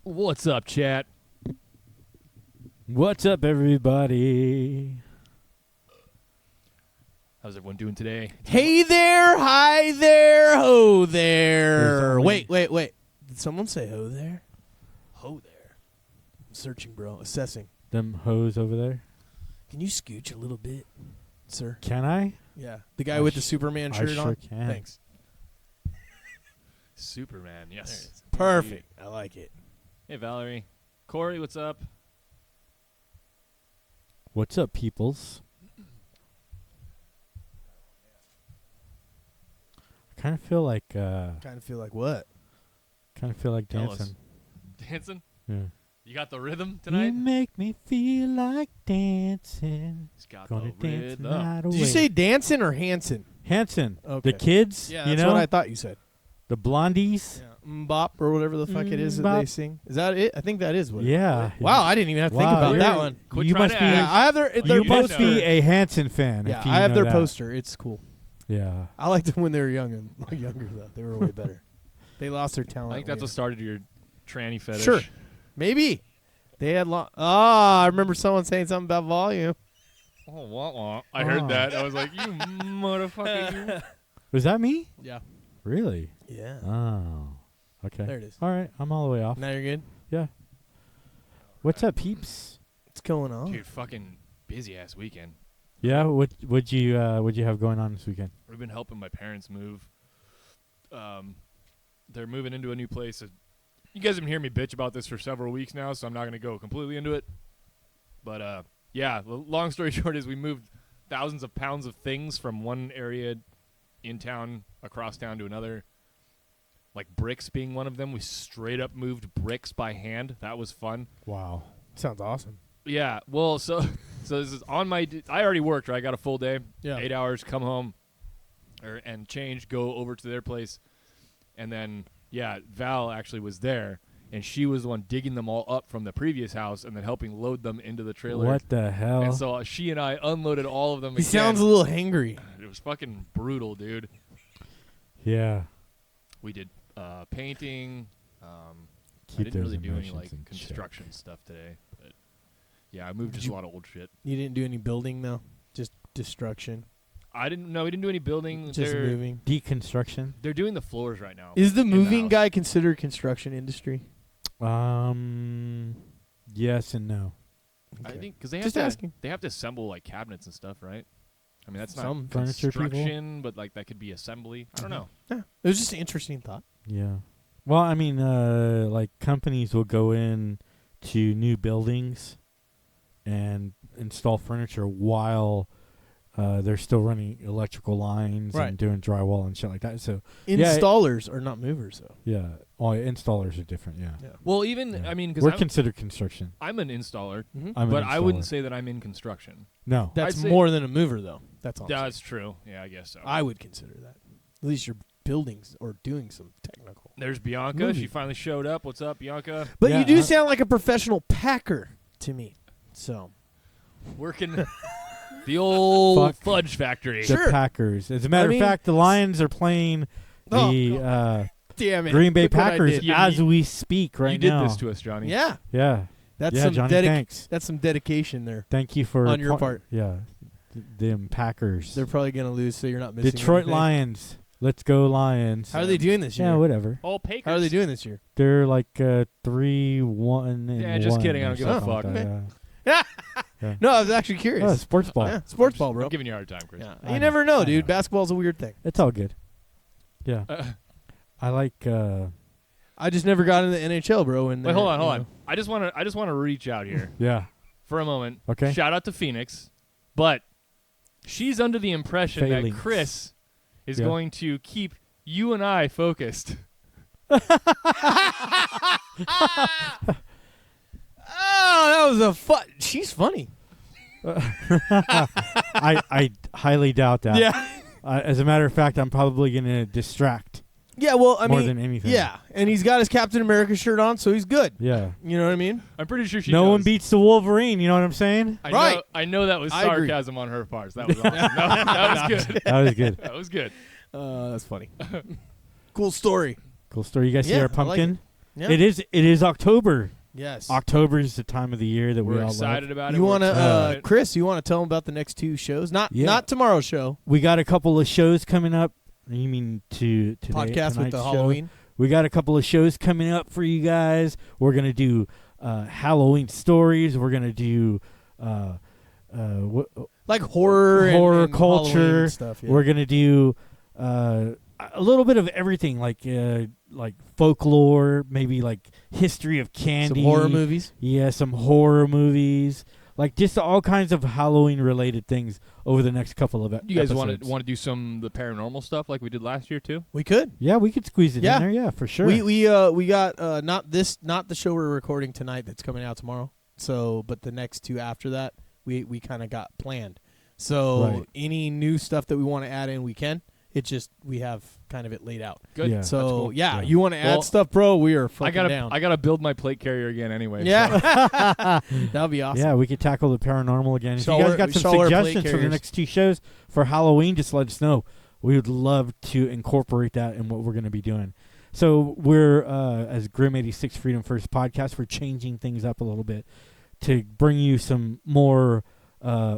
What's up, chat? What's up, everybody? How's everyone doing today? Hey there, hi there, ho there. There's only- Wait. Did someone say ho there? Ho there. I'm searching, bro. Assessing. Them hoes over there. Can you scooch a little bit, sir? Can I? Yeah. The guy I with the sh- Superman I shirt sure on? can. Thanks. Superman, There yes. it is. Perfect. I like it. Hey, Valerie. Corey, what's up? What's up, peoples? I kind of feel like Kind of feel like what? Tell us. dancing. Dancing? Yeah. You got the rhythm You tonight? make me feel like dancing. He's got Gonna the dance rhythm. the night away. Did you say Danson or Hanson? Hanson? Okay. The kids, Yeah, you that's know, what I thought you said. the blondies. Yeah. Mbop or whatever the fuck it is that they Mbop. sing. Is that it? I think that is what it is. Yeah. Wow, I didn't even have to think Wow, about you're- that one. Quit you trying must to be. act. Yeah, I have their You must poster. be a Hanson fan. Yeah, if you I have know their that. poster. It's cool. Yeah. I liked them when they were young and younger though. They were way better. They lost their talent. I think that's later. what started your tranny fetish. Sure. Maybe. They had I remember someone saying something about volume. Oh, wah, wah. I heard Oh. that. I was like, you motherfucker. You. Was that me? Yeah. Really? Yeah. Oh. Okay. There it is. All right. I'm all the way off. Now you're good? Yeah. What's up, peeps? What's going on? Dude, fucking busy-ass weekend. Yeah. What'd you have going on this weekend? We've been helping my parents move. They're moving into a new place. You guys have been hearing me bitch about this for several weeks now, so I'm not going to go completely into it. But, yeah, the long story short is we moved thousands of pounds of things from one area in town across town to another. Like bricks being one of them. We straight up moved bricks by hand. That was fun. Wow. Sounds awesome. Yeah, well, so this is on my. I already worked. Right, I got a full day, Yeah. 8 hours. Come home, and change. Go over to their place, and then Val actually was there, and she was the one digging them all up from the previous house, and then helping load them into the trailer. What the hell? And so she and I unloaded all of them. He again. sounds a little hangry. It was fucking brutal, Yeah. We did painting. I Keep didn't those really do any emotions like in check. construction stuff today, but yeah, I moved Did just you- a lot of old shit. You didn't do any building though? Just destruction. We didn't do any building. Just moving. Deconstruction. They're doing the floors right now. Is the in the moving house. guy considered construction industry? Yes and no. I think because they have Just to asking. they have to assemble like cabinets and stuff, right? I mean, that's not Some furniture people? construction, but like that could be assembly. I don't know. Yeah. It was just an interesting thought. Yeah. Well, I mean, like companies will go in to new buildings and install furniture while they're still running electrical lines Right. and doing drywall and shit like that. So Yeah, it- Installers are not movers though. yeah, all installers are different. Yeah. Well, even Yeah. I mean, because We're considered construction. I'm an installer, Mhm. I'm but an I wouldn't installer. say that I'm in construction. No. That's I'd say- more than a mover though. That's all. I'm saying. That's true. Yeah, I guess so. I would consider that. At least you're building or doing some technical. There's Bianca. Movie. She finally showed up. What's up, Bianca? But Yeah, you do I- sound like a professional packer to me. So Working the old Fuck. fudge factory. The Sure. Packers. As a matter mean- of fact, the Lions are playing Oh, the damn it, Green Bay Look what I Packers did. You- as you- we speak right you did now. this to us, Johnny. Yeah, Yeah. that's Yeah, some Johnny, thanks. That's some dedication there. Thank you for On your part. Yeah. Them Packers. They're probably gonna lose, so you're not missing. Detroit anything. Lions. Let's go Lions. How are they doing this year? Yeah, whatever. All Pakers. How are they doing this year? They're like 3-1 and Yeah, just 1 kidding. I or don't give a something like fuck. that, No, I was actually yeah. curious. Oh, sports ball. Yeah, sports ball, I'm bro. giving you a hard time, Chris. Yeah. I You know. never know, I dude. know. Basketball's a weird thing. It's all good. Yeah. Uh, I like I just never got into the NHL, bro. And wait, hold on. I just want to reach out here yeah. for a moment. Okay. Shout out to Phoenix, but she's under the impression Phalanx. that Chris is Yeah. going to keep you and I focused. Oh, that was a fun. She's funny. I highly doubt that. Yeah. As a matter of fact, I'm probably going to distract Yeah. Well, I more mean, than anything. yeah, and he's got his Captain America shirt on, so he's good. Yeah. You know what I mean? I'm pretty sure she No knows. one beats the Wolverine, you know what I'm saying? I know that was I agree. sarcasm on her part. That was awesome. that was good. That was good. That was good. That's funny. Cool story. Cool story. You guys see Yeah, our I like pumpkin? Yeah. It is October. Yes. October is the time of the year that we We're all excited love. about it. You We're want excited about to, it. Chris? You want to tell them about the next 2 shows? Not tomorrow's show. We got a couple of shows coming up. You mean today? Podcast with tonight's the show? Halloween. We got a couple of shows coming up for you guys. We're gonna do Halloween stories. We're gonna do Like horror and culture Halloween stuff. Yeah. We're gonna do a little bit of everything, like folklore, maybe like history of candy, some horror movies. Yeah, some horror movies, like just all kinds of Halloween related things over the next couple of You guys episodes. want to do some of the paranormal stuff like we did last year too? We could. Yeah, we could squeeze it Yeah. in there. Yeah, for sure. We got not the show we're recording tonight that's coming out tomorrow. So, but the next 2 after that, we kind of got planned. So Right. any new stuff that we want to add in, we can. It's just we have kind of it laid out. Good. Yeah. So That's cool. yeah, Yeah. you want to add Well, stuff, bro? We are fucking I down. gotta build my plate carrier again anyway. so- Yeah, that'd be awesome. Yeah, we could tackle the paranormal again. If Show you guys our- got some show our plate suggestions for the carriers. next 2 shows for Halloween, just let us know. We would love to incorporate that in what we're going to be doing. So we're, as Grim 86 Freedom First podcast, we're changing things up a little bit to bring you some more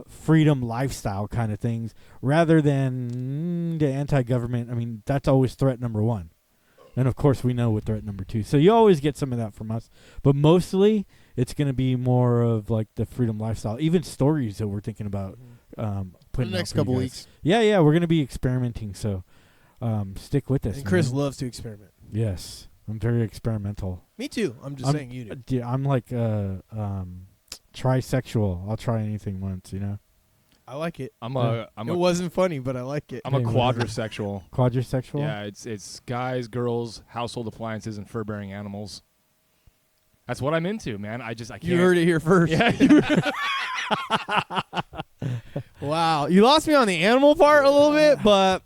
freedom lifestyle kind of things rather than the anti-government. I mean, that's always threat number 1. And, of course, we know what threat number 2. So you always get some of that from us. But mostly it's going to be more of like the freedom lifestyle, even stories that we're thinking about For putting the out next for you couple guys. weeks. Yeah, we're going to be experimenting. So stick with us. And Chris man. loves to experiment. Yes, I'm very experimental. Me too. I'm just saying you do. Yeah, I'm like trisexual. I'll try anything once, you know. I like it. I'm Yeah. a It wasn't funny, but I like it. I'm a Hey, what is it? quadrisexual. Quadrisexual. Yeah, it's guys, girls, household appliances, and fur-bearing animals. That's what I'm into, man. I can't. You heard it here first. Yeah. Wow. You lost me on the animal part a little bit, but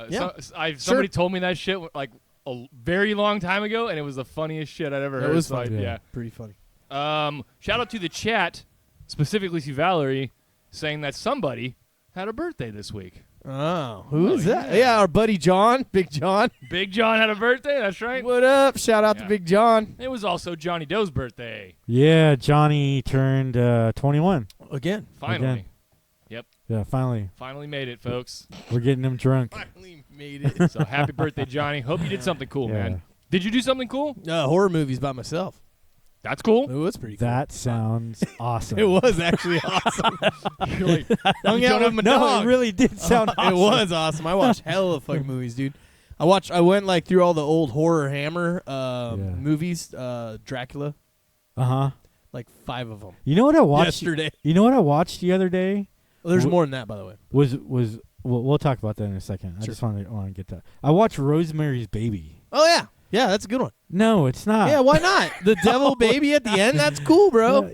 Yeah. Somebody told me that shit like a very long time ago, and it was the funniest shit I'd ever That heard. was so funny. yeah. pretty funny. Shout out to the chat, specifically to Valerie, saying that somebody had a birthday this week. Oh, who Oh, is that? yeah. Yeah, our buddy John, Big John. Big John had a birthday. That's right. What up? Shout out Yeah. to Big John. It was also Johnny Doe's birthday. Yeah, Johnny turned 21. Again. Finally. Again. Yeah, finally. Finally made it, folks. We're getting him drunk. Finally made it. So happy birthday, Johnny. Hope you did something cool, Yeah. man. Did you do something cool? Horror movies by myself. That's cool. It was pretty cool. That sounds awesome. It was actually awesome. You're like, Hung you out don't with have- my No, dog. it really did sound awesome. It was awesome. I watched hella fucking movies, dude. I went like through all the old Horror Hammer movies, Dracula, Uh-huh. like 5 of them. You know what I watched? Yesterday. You know what I watched the other day? Well, there's Wh- more than that, by the way. Was we'll talk about that in a second. I Sure. just want to get that. I watched Rosemary's Baby. Oh yeah, yeah, that's a good one. No, it's not. Yeah, why not? The devil baby at the end. That's cool, bro.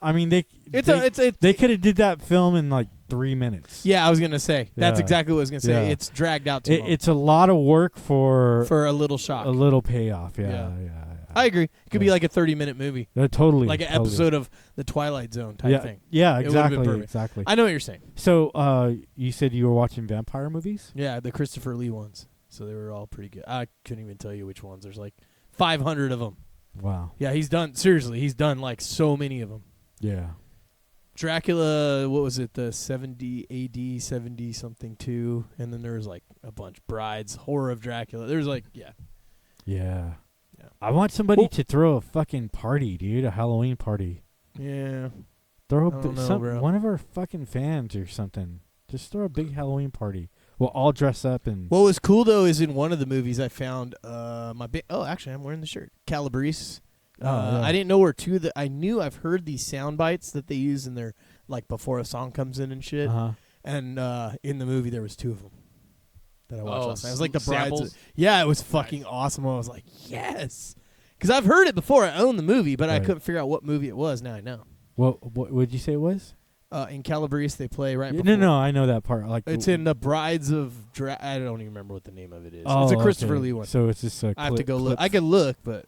I mean they It's they could have did that film in like 3 minutes. Yeah, I was gonna say that's Yeah. exactly what I was gonna say. Yeah. It's dragged out too long It's a lot of work for for a little shock. a little payoff. Yeah, Yeah. yeah. I agree. It could be Yeah. like a 30-minute movie, Totally. like an totally. episode of the Twilight Zone type yeah, thing. Yeah, It would've been exactly, perfect. exactly. I know what you're saying. So, you said you were watching vampire movies? Yeah, the Christopher Lee ones. So they were all pretty good. I couldn't even tell you which ones. There's like 500 of them. Wow. Yeah, he's done like so many of them. Yeah. Dracula, what was it? The 70 AD 70 something 2, and then there was like a bunch. Brides, Horror of Dracula. There's like Yeah. Yeah. I want somebody Well- to throw a fucking party, dude. A Halloween party. yeah. Throw I don't know, bro. one of our fucking fans or something. Just throw a big Halloween party. We'll all dress up and What was cool though is in one of the movies I found actually I'm wearing the shirt. Calabrese. yeah. I didn't know where two that I knew I've heard these sound bites that they use in their like before a song comes in and shit. uh-huh. And in the movie there was 2 of them that I watched Oh, last night. It was like the samples? brides. Yeah, it was fucking awesome. I was like, yes, because I've heard it before. I own the movie, but I Right. couldn't figure out what movie it was. Now I know. What would you say it was? In Calabrese they play right. Yeah, before. no, I know that part. Like It's in the Brides of I don't even remember what the name of it is. Oh, It's a Christopher okay. Lee one. So it's just a I have to clip- go look. clip- I could look, but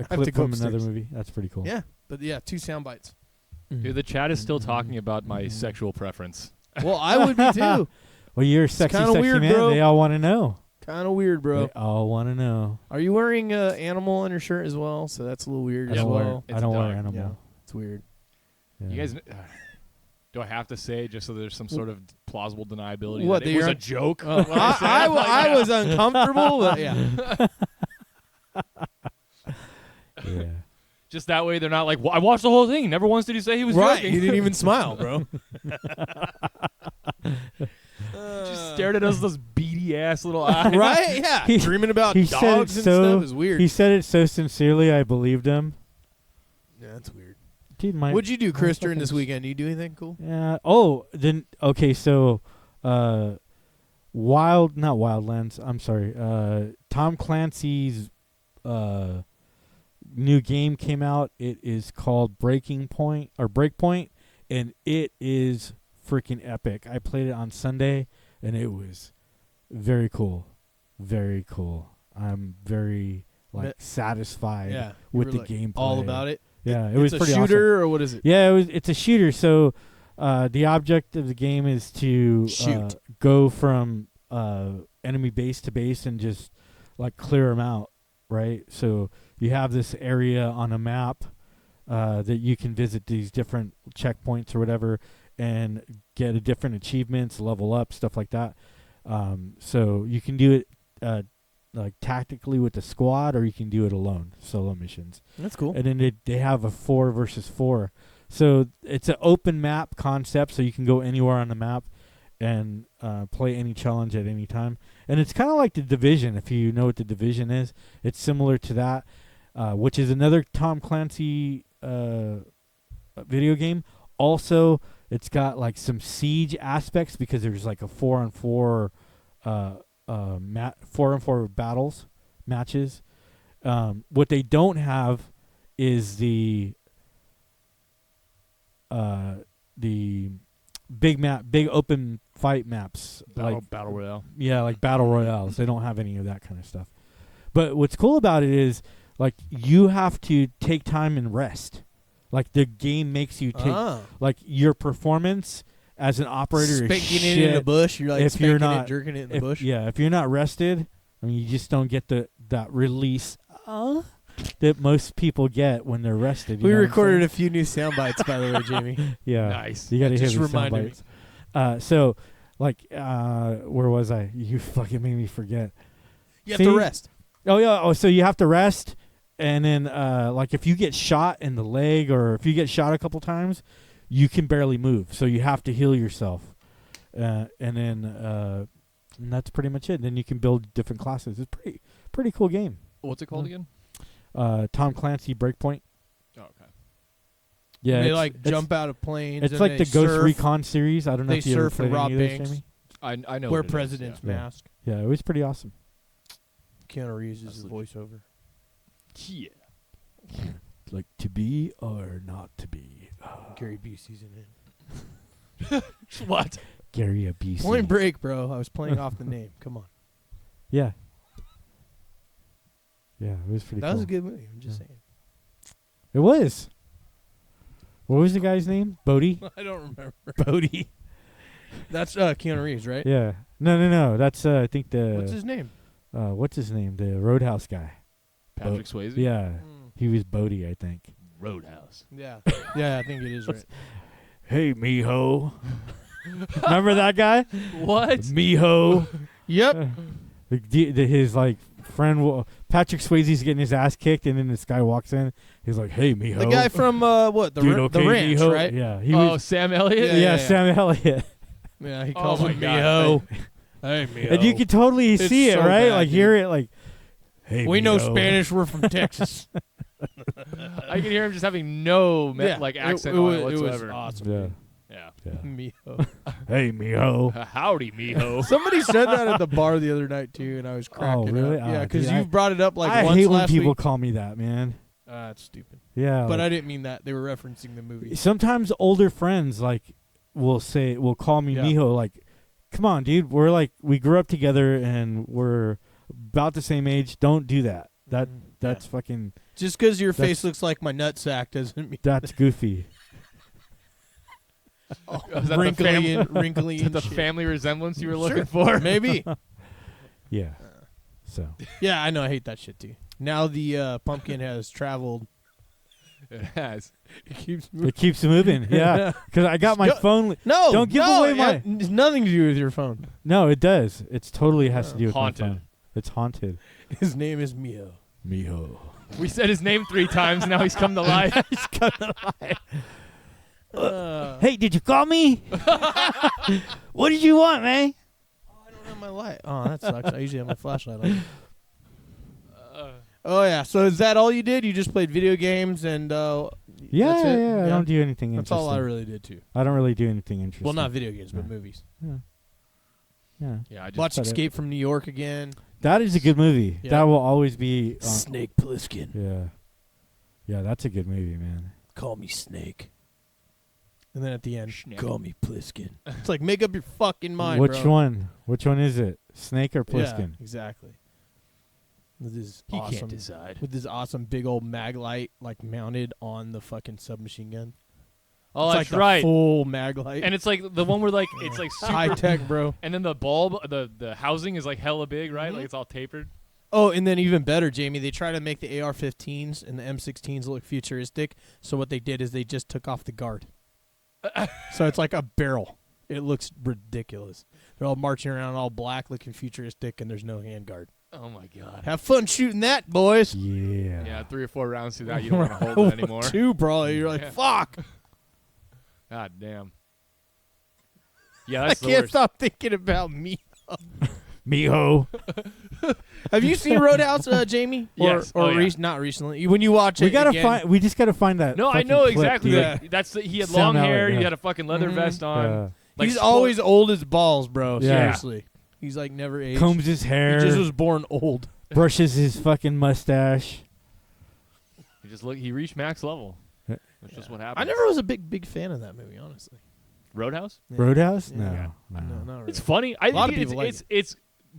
a I have to clip go from another upstairs. movie. That's pretty cool. yeah, 2 sound bites. Dude, the chat is still talking about my sexual preference. Well, I would be too. Well, you're a sexy, kinda sexy weird, man. bro. They all want to know. kind of weird, bro. They all want to know. Are you wearing animal on your shirt as well? So that's a little weird I as don't wear. well. It's I don't a wear dog. animal. Yeah, it's weird. Yeah. You guys, do I have to say just so there's some sort of plausible deniability What, that that it was you're a joke? I was uncomfortable, but yeah. Yeah. Just that way, they're not like, well, I watched the whole thing. Never once did he say he was Right. joking. You didn't even smile, bro. Just stared at us with those beady ass little eyes. Right? Yeah. He- Dreaming about he said dogs it and so- stuff is weird. He said it so sincerely, I believed him. Yeah, that's weird. Dude, my. What'd you do, Chris, during this fucking- weekend? Did you do anything cool? Yeah. Oh, then okay. So, not Wildlands. I'm sorry. Tom Clancy's new game came out. It is called Breakpoint, and it is freaking epic. I played it on Sunday, and it was very cool. Very cool. I'm very satisfied Yeah. with the gameplay. All about it. Yeah, it was It's a pretty awesome. shooter, or what is it? Yeah, it's a shooter. So the object of the game is to Shoot. go from enemy base to base and just like clear them out, right? So you have this area on a map that you can visit these different checkpoints or whatever and get a different achievements, level up, stuff like that. So you can do it like tactically with the squad, or you can do it alone, solo missions. That's cool. And then they have a 4 versus 4. So it's an open map concept, so you can go anywhere on the map and play any challenge at any time. And it's kind of like The Division, if you know what The Division is. It's similar to that, which is another Tom Clancy video game. Also, it's got like some siege aspects because there's like a 4-on-4 4-on-4 matches. What they don't have is the big open fight maps. Battle Royale. Yeah, like battle royales. They don't have any of that kind of stuff. But what's cool about it is like you have to take time and rest. Like the game makes you take like your performance as an operator is Spanking shit. it in the bush. You're like If you're spanking not- it, jerking it in the if, bush. Yeah, if you're not rested, I mean, you just don't get that release that most people get when they're rested. We recorded a few new sound bites, by the way, Jamie. Yeah, Nice. you got to hear Just the sound reminded me. bites. So, like, where was I? You fucking made me forget. You have See? to rest. Oh yeah. Oh, so you have to rest, and then like if you get shot in the leg or if you get shot a couple times, you can barely move. So you have to heal yourself, and then and that's pretty much it. Then you can build different classes. It's pretty cool game. What's it called again? Tom Clancy Breakpoint. Oh, okay. Yeah, they it's, like it's- jump out of planes. It's and like they the Ghost surf, Recon series. I don't know They if you ever surf and played rob any of those, banks. Jamie. I know. Wear what it is, president's yeah. mask. Yeah, it was pretty awesome. Keanu Reeves is the That's voiceover. Yeah. Like to be or not to be. Gary Busey's in it. What? Gary Busey. Point Break, bro. I was playing off the name. Come on. Yeah. Yeah, it was pretty That cool. was a good movie. I'm just Yeah. saying. It was. What was the guy's name? Bodie? I don't remember. Bodie. That's Keanu Reeves, right? Yeah. No. That's I think the What's his name? what's his name? The Roadhouse guy. Patrick Swayze? Yeah. He was Bodie, I think. Roadhouse. Yeah. Yeah, I think it is right. Hey, mijo. Remember that guy? What? Mijo. Yep. His like friend Patrick Swayze's getting his ass kicked, and then this guy walks in. He's like, "Hey, mijo." The guy from what? The Dude, the okay, Ranch, mijo. right? Yeah, he Oh, was. Sam Elliott? Yeah, Sam Elliott. Yeah, he Oh calls my him God. Mijo. Hey, Mijo. And you can totally It's see it, so right? bad, Like dude. hear it, like, "Hey, We know mijo." Spanish. We're from Texas. I can hear him just having no accent on it whatsoever. was awesome. Yeah, Yeah. yeah. Mijo. Hey, mijo. Howdy, mijo. Somebody said that at the bar the other night too, and I was cracking really? up. Yeah, Ah, because dude, you've brought it up like I once hate when last people week. call me that, man. That's stupid. Yeah, But I like, didn't mean that. They were referencing the movie. sometimes older friends like will call me Yeah. mijo. Like, come on, dude. We grew up together and we're about the same age. Don't do that. That's fucking. Just because your face That's- looks like my nutsack doesn't mean That's goofy. Is that wrinkly the and wrinkly Is that and the shit. family resemblance you were Sure. looking for? Maybe. Yeah. So Yeah, I know. I hate that shit too. Now the pumpkin has traveled. It has. It keeps moving. it keeps moving. Yeah, because I got my Go- phone. No, Don't give no, away my- It's nothing to do with your phone. No, it does. It's totally has to do with Haunted. my phone. It's haunted. His name is Mio. Miho. We said his name 3 times. Now he's come to life. Hey, did you call me? What did you want, man? I don't have my light. Oh, that sucks. I usually have my flashlight on. Oh yeah. So is that all you did? You just played video games and Yeah, that's it? yeah. I don't do anything That's interesting. all I really did too. I don't really do anything interesting. Well, not video games, but No. movies. Yeah. Yeah. Yeah, I just Watch about it. Escape from New York again. That is a good movie. Yeah. That will always be. Snake Plissken. Yeah. Yeah, that's a good movie, man. Call me Snake. And then at the end, Snake. call me Pliskin. It's like make up your fucking mind. Which bro. one? Which one is it? Snake or Yeah, Pliskin? exactly. With his He awesome, can't decide. with his awesome big old mag light like mounted on the fucking submachine gun. Oh, It's that's like the right. full mag light. And it's like the one where like it's like super, high tech, bro. and then the bulb, the housing is like hella big, right? Mhm. Like it's all tapered. Oh, and then even better, Jamie, they try to make the AR-15s and the M16s look futuristic. So what they did is they just took off the guard. So it's like a barrel. It looks ridiculous. They're all marching around all black, looking futuristic, and there's no handguard. Oh my god. Have fun shooting that, boys. Yeah. Yeah, 3 or 4 rounds through that, you don't want to hold it anymore. Two, probably. You're like, Yeah. fuck. God damn. Yeah, I that's the can't worst. stop thinking about me. Miho. Have you seen Roadhouse, Jamie? Yes. Or Oh, yeah. not recently. When you watch it, We gotta again, find. We just gotta find that. No, I fucking know clip, exactly. dude. Like, that's he had Sound long out, hair. yeah. He had a fucking leather Mhm. vest on. Yeah. Like he's sport- always old as balls, bro. Yeah. Seriously. He's like never aged. Combs his He hair. just was born old. brushes his fucking mustache. he reached max level. Yeah. That's just what happened. I never was a big fan of that movie, honestly. Roadhouse. Yeah. Roadhouse? Yeah. No, Yeah. no. No, not really. It's funny. I A lot think of people like it's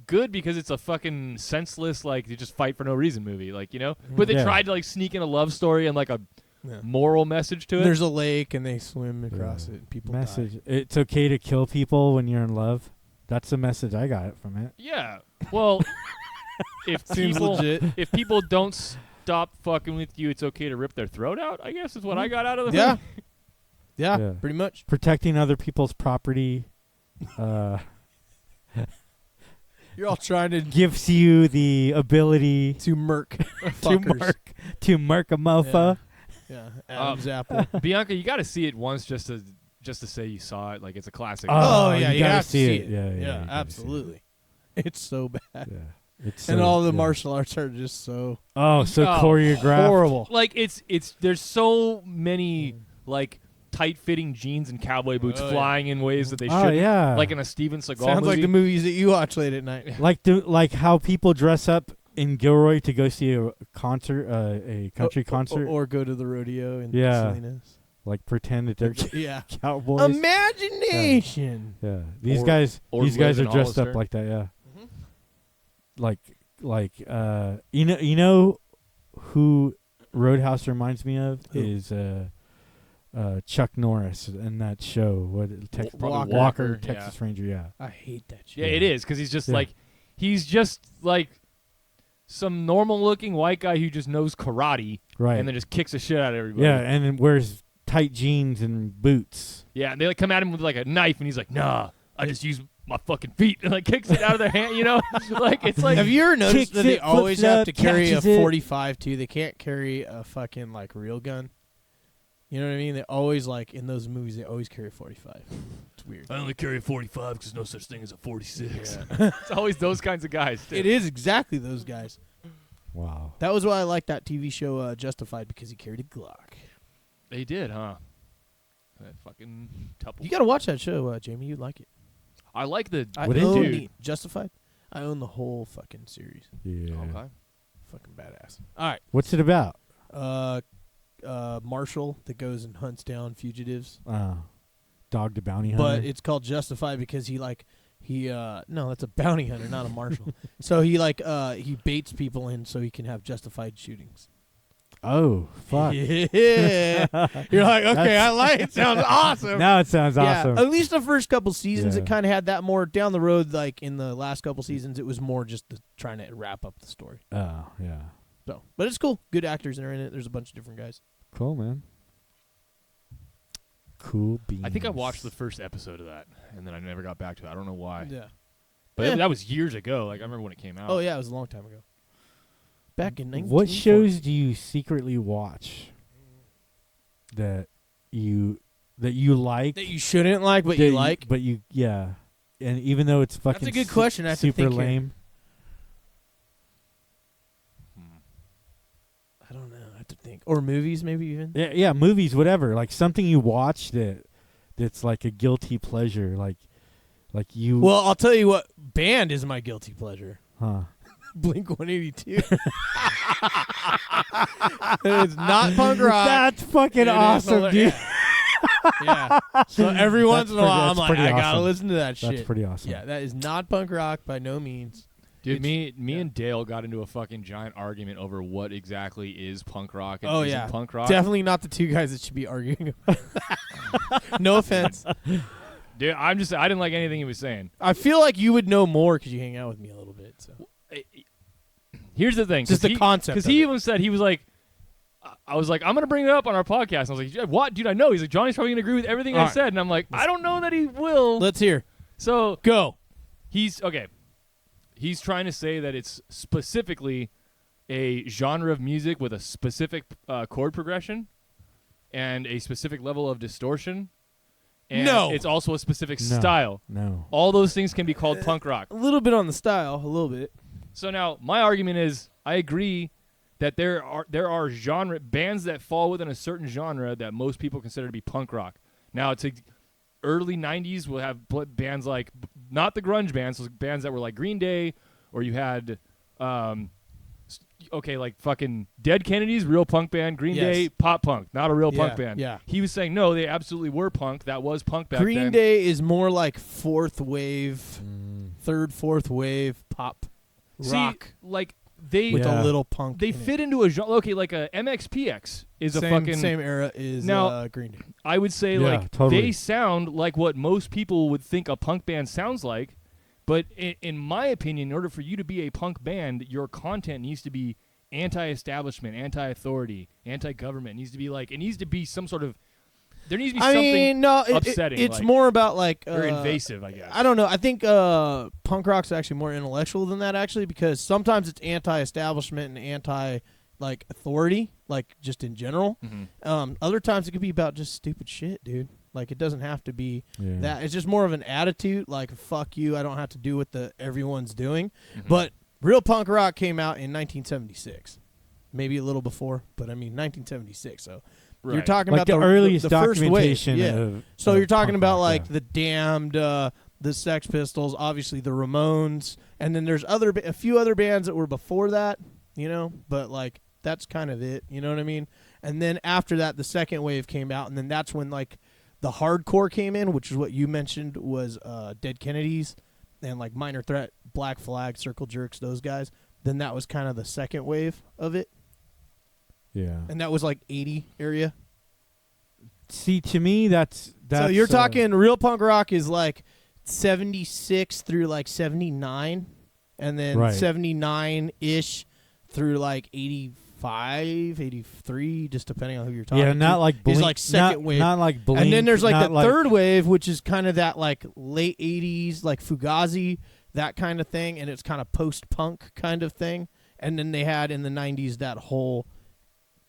good because it's a fucking senseless, like you just fight for no reason movie, like, you know. But they Yeah. tried to like sneak in a love story and like a Yeah. moral message to it. There's a lake and they swim across Yeah. it and people Message. die. It's okay to kill people when you're in love. That's the message I got from it. Yeah. Well, if Seems people legit. if people don't stop fucking with you, it's okay to rip their throat out. I guess is what I got out of the Yeah. movie. Yeah, Yeah. pretty much. Protecting other people's property You're all trying to gives you the ability murk to fuckers. murk a mofo. Yeah, Adam's apple. Bianca, you got to see it once just to say you saw it. Like it's a classic. Oh, yeah, you you gotta have to see see it. it. Yeah, Yeah, you gotta see it. absolutely. It's so bad. Yeah. It's And so- all the yeah. martial arts are just so Oh, so Oh, choreographed. horrible. Like it's there's so many like tight fitting jeans and cowboy boots Oh, yeah. flying in ways that they Oh shouldn't. yeah. Like in a Steven Seagal Sounds movie. like the movies that you watch late at night. like how people dress up in Gilroy to go see a concert, a country concert. Or go to the rodeo in Yeah. Salinas. Like pretend that they're Yeah. cowboys. Imagination. Yeah, these Or- guys or these guys live are in dressed up Hollister. like that. Yeah, Mhm. like you know who Roadhouse reminds me of Who? is Chuck Norris in that show. What Probably Walker, Walker, Texas Ranger. Yeah, I hate that shit. Yeah, it is because he's just Yeah. like he's just like some normal looking white guy who just knows karate right. and then just kicks the shit out of everybody. yeah, and then wears tight jeans and boots. Yeah, and they like come at him with like a knife, and he's like, "Nah, I just use my fucking feet," and like kicks it out of their hand. You know, like it's like Have you ever noticed Kicks that they it, always flips have up, to carry a catches it. 45 too? They can't carry a fucking like real gun. You know what I mean? They always like in those movies. They always carry a 45. It's weird. I only carry a 45 because no such thing as a 46. Yeah. It's always those kinds of guys. Too. It is exactly those guys. Wow. That was why I liked that TV show Justified because he carried a Glock. They did, huh? That fucking tuple. You got to watch that show, Jamie. You'd like it. I like the I What is own it? the Justified. I own the whole fucking series. Yeah. Okay. Fucking badass. All right. What's it about? Marshall that goes and hunts down fugitives. Dog the bounty hunter. But it's called Justified because he no, that's a bounty hunter, not a marshal. So he baits people in so he can have justified shootings. Oh, fuck. Yeah. You're like, okay, I like it. Sounds awesome. Now it sounds Yeah, awesome. at least the first couple seasons, Yeah. it kind of had that more. Down the road, like in the last couple seasons, it was more just trying to wrap up the story. Oh, yeah. So, but it's cool. Good actors are in it. There's a bunch of different guys. Cool, man. Cool beans. I think I watched the first episode of that, and then I never got back to it. I don't know why. Yeah. But Yeah. that was years ago. Like I remember when it came out. Oh yeah, it was a long time ago. Back in 19. What shows do you secretly watch that you like? that you shouldn't like, but that you like? But you, yeah. And even though it's fucking That's a good question. I have to super think here. lame. I don't know. I have to think. Or movies, maybe even. Yeah, movies, whatever. Like something you watch that's like a guilty pleasure. Like you. Well, I'll tell you what band is my guilty pleasure. Huh. Blink 182. It's not punk rock. That's fucking It is awesome, hilar- dude. Yeah. So every once in a while, I'm that's like, pretty I gotta awesome. listen to that shit. That's pretty awesome. Yeah, that is not punk rock by no means. Dude, It's- me yeah. and Dale got into a fucking giant argument over what exactly is punk rock and Oh isn't yeah, punk rock. definitely not the two guys that should be arguing. No offense. Dude, I didn't like anything he was saying. I feel like you would know more because you hang out with me a little bit. So Here's the thing. Just the concept Because of he it. even said, he was like, I was like, I'm going to bring it up on our podcast. And I was like, what? Dude, I know. He's like, Johnny's probably going to agree with everything All I right. said. And I'm like, I don't know that he will. let's hear. So Go. he's trying to say that it's specifically a genre of music with a specific chord progression and a specific level of distortion. And No. it's also a specific No. style. No. All those things can be called punk rock. A little bit on the style, a little bit. So now my argument is I agree that there are genre bands that fall within a certain genre that most people consider to be punk rock. Now it's early 90s we'll have bands like not the grunge bands, so bands that were like Green Day, or you had like fucking Dead Kennedys, real punk band, Green Yes. Day, pop punk, not a real punk Yeah, band. yeah. He was saying no, they absolutely were punk. That was punk back Green then. Day is more like fourth wave, Mm. fourth wave pop See, rock like they with Yeah. a little punk. they in fit it. into a genre. Okay, like a MXPX is same, a fucking same era is Now- Green Day. I would say Yeah, like totally. they sound like what most people would think a punk band sounds like, but in my opinion, in order for you to be a punk band, your content needs to be anti-establishment, anti-authority, anti-government. It needs to be like it needs to be some sort of there needs to be I something mean, no, upsetting, it's like, more about like or invasive, I guess. I don't know. I think punk rock's actually more intellectual than that, actually, because sometimes it's anti-establishment and anti like authority, like just in general. Mhm. Other times it could be about just stupid shit, dude. Like it doesn't have to be Yeah. that. It's just more of an attitude, like fuck you. I don't have to do what the everyone's doing. Mhm. But real punk rock came out in 1976, maybe a little before, but I mean 1976. So you're Right. talking like about the earliest the first wave. documentation Yeah. of So of you're talking punk about rock, like yeah. the Damned, the Sex Pistols, obviously the Ramones, and then there's a few other bands that were before that, you know. But like that's kind of it, you know what I mean? And then after that, the second wave came out, and then that's when like the hardcore came in, which is what you mentioned was Dead Kennedys and like Minor Threat, Black Flag, Circle Jerks, those guys. Then that was kind of the second wave of it, Yeah. and that was like 80 area. See, to me, that's So you're talking real punk rock is like 76 through like 79, and then Right. 79-ish through like 85, 83, just depending on who you're talking yeah, to. not like Blink, like second not, wave. not like Blink, And then there's like not the third wave, which is kind of that like late 80s, like Fugazi, that kind of thing, and it's kind of post-punk kind of thing. And then they had in the 90s that whole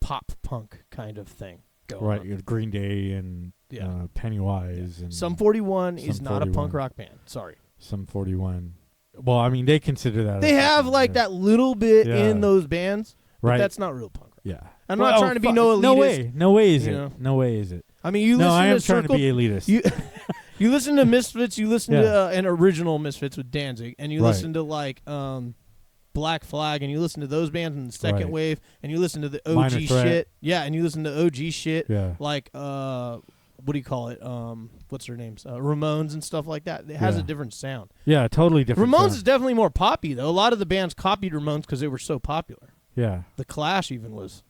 pop-punk kind of thing going right. on. you had Green Day and Yeah. Pennywise and Sum 41 is Sum not a 41. punk rock band. Sorry. Sum 41. Well, I mean, they consider that. They a have fucking- like yeah. that little bit Yeah. in those bands, but right. that's not real punk rock. yeah. I'm Well, not trying to be fuck, no elitist. No way. No way is you it. know. No way is it. I mean, you No, listen I am to trying Circle, to be elitist. you you listen to Misfits, you listen Yeah. to an original Misfits with Danzig, and you Right. listen to like Black Flag, and you listen to those bands in the second Right. wave, and you listen to the OG Minor Threat. shit. Yeah, and you listen to OG shit yeah. like what do you call it? What's their names? Ramones and stuff like that. It has Yeah. a different sound. Yeah, totally different. Ramones sound. is definitely more poppy though. A lot of the bands copied Ramones because they were so popular. Yeah. The Clash even was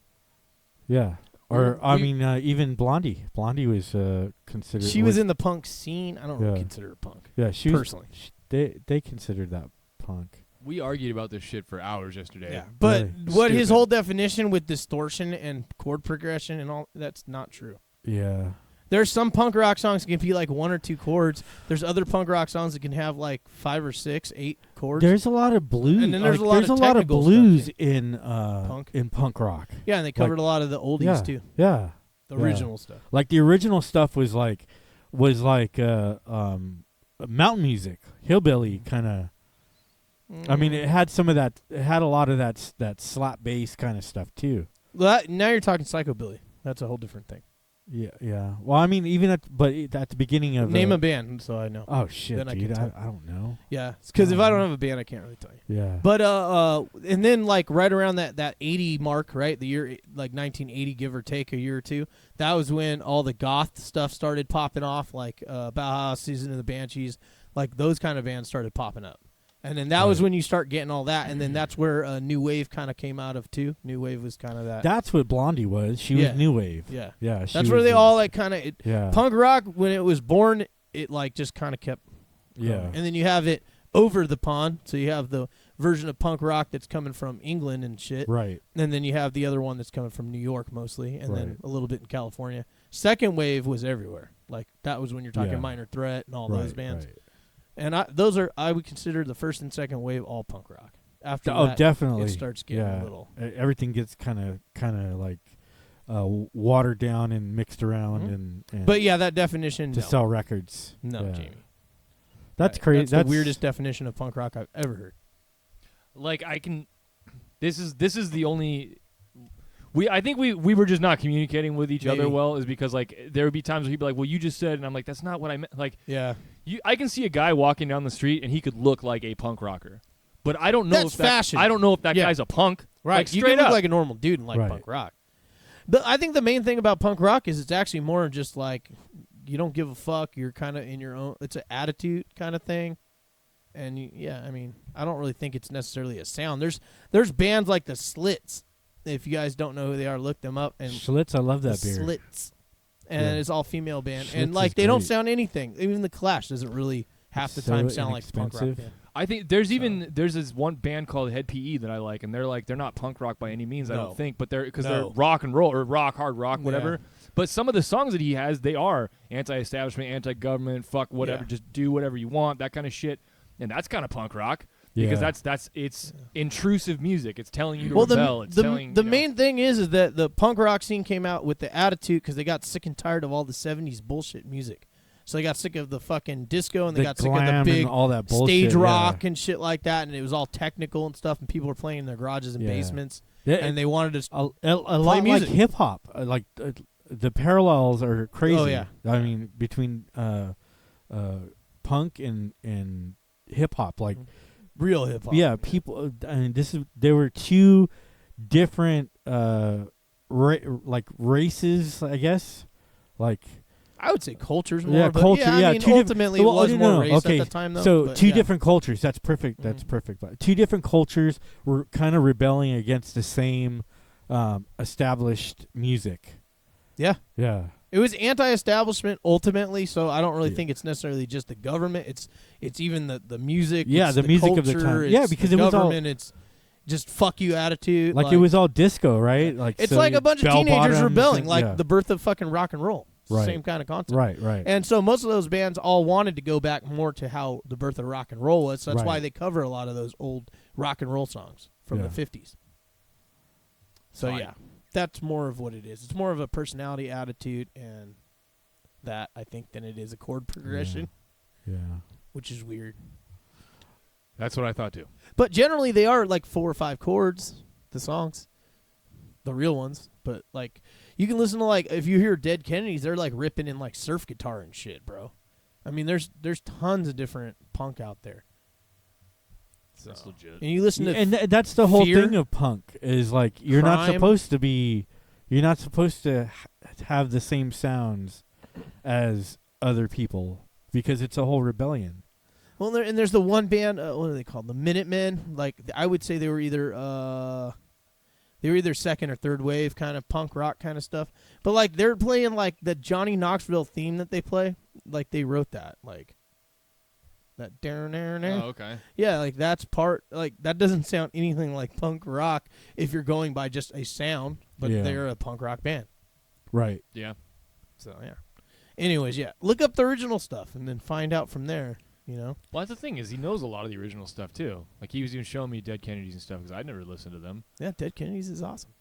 Yeah. Or I We- mean, even Blondie. Blondie was considered. She was in the punk scene. I don't really Yeah. consider her punk Yeah, she was. personally. They considered that punk. We argued about this shit for hours yesterday. Yeah, but Really? what his Stupid. whole definition with distortion and chord progression and all that's not true. Yeah. There's some punk rock songs that can be like 1 or 2 chords. There's other punk rock songs that can have like 5 or 6, 8 chords. There's a lot of blues. And then there's like, a lot there's of a lot of technical blues stuff in punk rock. Yeah, and they covered a lot of the oldies Yeah. too, Yeah. the Yeah. original stuff. Like the original stuff was like mountain music, hillbilly kind of. I mean, it had some of that. It had a lot of that slap bass kind of stuff too. Now you're talking psychobilly. That's a whole different thing. Yeah, yeah. Well, I mean, even at the beginning of Name a band, so I know. Oh shit, Then I dude! can tell. I don't know. Yeah, because if I don't have a band, I can't really tell you. Yeah. But and then like right around that 80 mark, right, the year like 1980, give or take a year or two, that was when all the goth stuff started popping off, like Bauhaus, Season of the Banshees, like those kind of bands started popping up, and then that was Right. when you start getting all that, and then that's where New Wave kind of came out of too. New Wave was kind of that. That's what Blondie was. She Yeah. was new wave. Yeah, Yeah. She that's where was they the- all like kind of Yeah. punk rock when it was born. It like just kind of kept. Yeah. And then you have it over the pond, so you have the version of punk rock that's coming from England and shit. Right. And then you have the other one that's coming from New York mostly, and then Right. a little bit in California. Second wave was everywhere. Like that was when you're talking Yeah. Minor Threat and all Right. those bands. Right. And I would consider the first and second wave all punk rock. After Oh, that, definitely. it starts getting Yeah. a little. Everything gets kind of like watered down and mixed around Mhm. and But yeah, that definition. to No, sell records. no, Yeah. Jamie. That's Right. crazy. That's the weirdest definition of punk rock I've ever heard. Like I can. This is the only. I think we were just not communicating with each other Maybe. well, is because like there would be times where he'd be like, "Well, you just said," and I'm like, "That's not what I meant." Like Yeah, I can see a guy walking down the street and he could look like a punk rocker, but I don't know That's if that, fashion. I don't know if that Yeah. guy's a punk. right. Like, You straight can look up. like a normal dude and like Right. punk rock. But I think the main thing about punk rock is it's actually more just like you don't give a fuck. You're kind of in your own. It's an attitude kind of thing. And I mean, I don't really think it's necessarily a sound. There's bands like the Slits. If you guys don't know who they are, look them up. And Schlitz, I love the that beer. Slits, and Yeah. it's all female band, Schlitz and like is they don't great. sound anything. Even the Clash doesn't really half the So time sound like punk rock. inexpensive. Band. I think there's this one band called Head PE that I like, and they're not punk rock by any means, I No. don't think, but they're No. rock and roll or rock, hard rock, whatever. Yeah. But some of the songs that he has, they are anti-establishment, anti-government, fuck whatever, Yeah. just do whatever you want, that kind of shit, and that's kind of punk rock. Yeah. Because it's intrusive music. It's telling you to Well, rebel. It's telling the you know, main thing is that the punk rock scene came out with the attitude because they got sick and tired of all the '70s bullshit music. So they got sick of the fucking disco and they The got sick of the glam big and all that bullshit, stage yeah. rock and shit like that, and it was all technical and stuff, and people were playing in their garages and Yeah. basements, Yeah, and they wanted to. a lot music. like hip hop. Like the parallels are crazy. Oh, yeah. I mean between punk and hip hop. Like Real hip hop. yeah, people. I mean, there were two different like races, I guess. Like I would say culture's more. yeah, but culture. I Yeah, mean, two different- ultimately well, it was no, more race okay, at the time, though. so but two yeah. different cultures. That's perfect. That's Mhm. perfect. But two different cultures were kind of rebelling against the same established music. Yeah. Yeah. It was anti-establishment ultimately, so I don't really Yeah. think it's necessarily just the government. It's even the music. Yeah, it's the music culture, of the time. Yeah, it's because the it was all- government. It's just fuck you attitude. Like it was all disco, right? Like It's so like you- a bunch of bell teenagers bottoms rebelling, and- like yeah. the birth of fucking rock and roll. Right. Same kind of concept. Right, right. And so most of those bands all wanted to go back more to how the birth of rock and roll was. So that's why Right. they cover a lot of those old rock and roll songs from Yeah. the 50s. So Fine. yeah, that's more of what it is. It's more of a personality attitude and that I think than it is a chord progression, Yeah. which is weird. That's what I thought too. But generally they are like 4 or 5 chords, the songs. The real ones. But like you can listen to like if you hear Dead Kennedys, they're like ripping in like surf guitar and shit, bro. I mean there's tons of different punk out there. That's legit. And you listen to And that's the whole Fear, thing of punk is like you're not Crime. supposed to have the same sounds as other people because it's a whole rebellion. well, there's the one band. What are they called? The Minutemen. Like I would say they were either They were either second or third wave kind of punk rock kind of stuff. But like they're playing like the Johnny Knoxville theme that they play. Like they wrote that. Like that. Oh, okay. Yeah, like that's part. Like that doesn't sound anything like punk rock if you're going by just a sound. But Yeah. they're a punk rock band. Right. Yeah. So yeah. Anyways, yeah, look up the original stuff and then find out from there. You know. Well, that's the thing is he knows a lot of the original stuff too. Like he was even showing me Dead Kennedys and stuff because I'd never listened to them. Yeah, Dead Kennedys is awesome.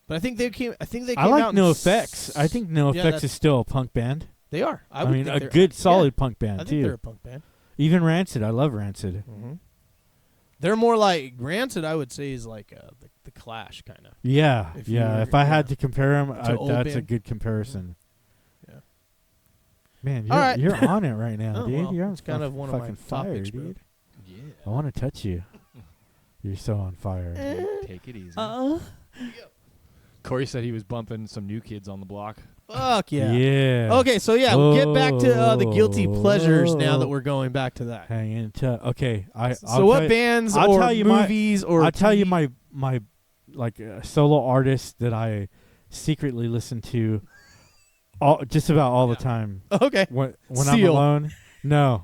But I think they came. I think they. I Came like out No in Effects. I think No Yeah, Effects that's- is still a punk band. They are. I would mean, think a they're- good, solid yeah, punk band I think they're a too. punk band. Even Rancid. I love Rancid. Mm-hmm. They're more like Rancid. I would say is like the Clash kind of. Yeah, If yeah. you're- If I yeah. had to compare them, old that's a band. good comparison. Yeah. Man, All right. you're on it right now, Oh, dude. well, you're on it's kind of one of my fucking fire, topics, bro. dude. Yeah. I want to touch you. You're so on fire. Take it easy. Uh, Corey said he was bumping some new kids on the block. fuck yeah. Yeah. Okay, so yeah, we'll get back to the guilty pleasures now that Oh. we're going back to that. Hanging to okay. I'll So what tell you- bands I'll or tell you my- movies or I'll tell you TV my like solo artist that I secretly listen to just about all the time Okay. when I'm Seal. alone. No.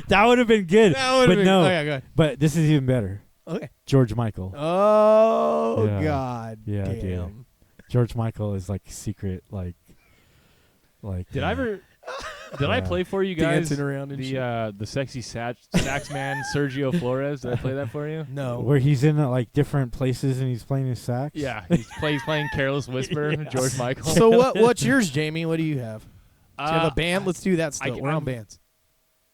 That would have been good. That would've But been- no. Oh, yeah, go ahead. But this is even better. Okay. George Michael. Oh Yeah. God. Yeah, damn. dude. George Michael is like secret like Did I ever? Did I Yeah. play for you guys Dancing around and shit. the sexy sax man Sergio Flores? Did I play that for you? No. where he's in like different places and he's playing his sax? Yeah, he's playing Careless Whisper. Yes. George Michael. So what's yours, Jamie? What do you have? Do you have a band? Let's do that still. We're on I'm- bands.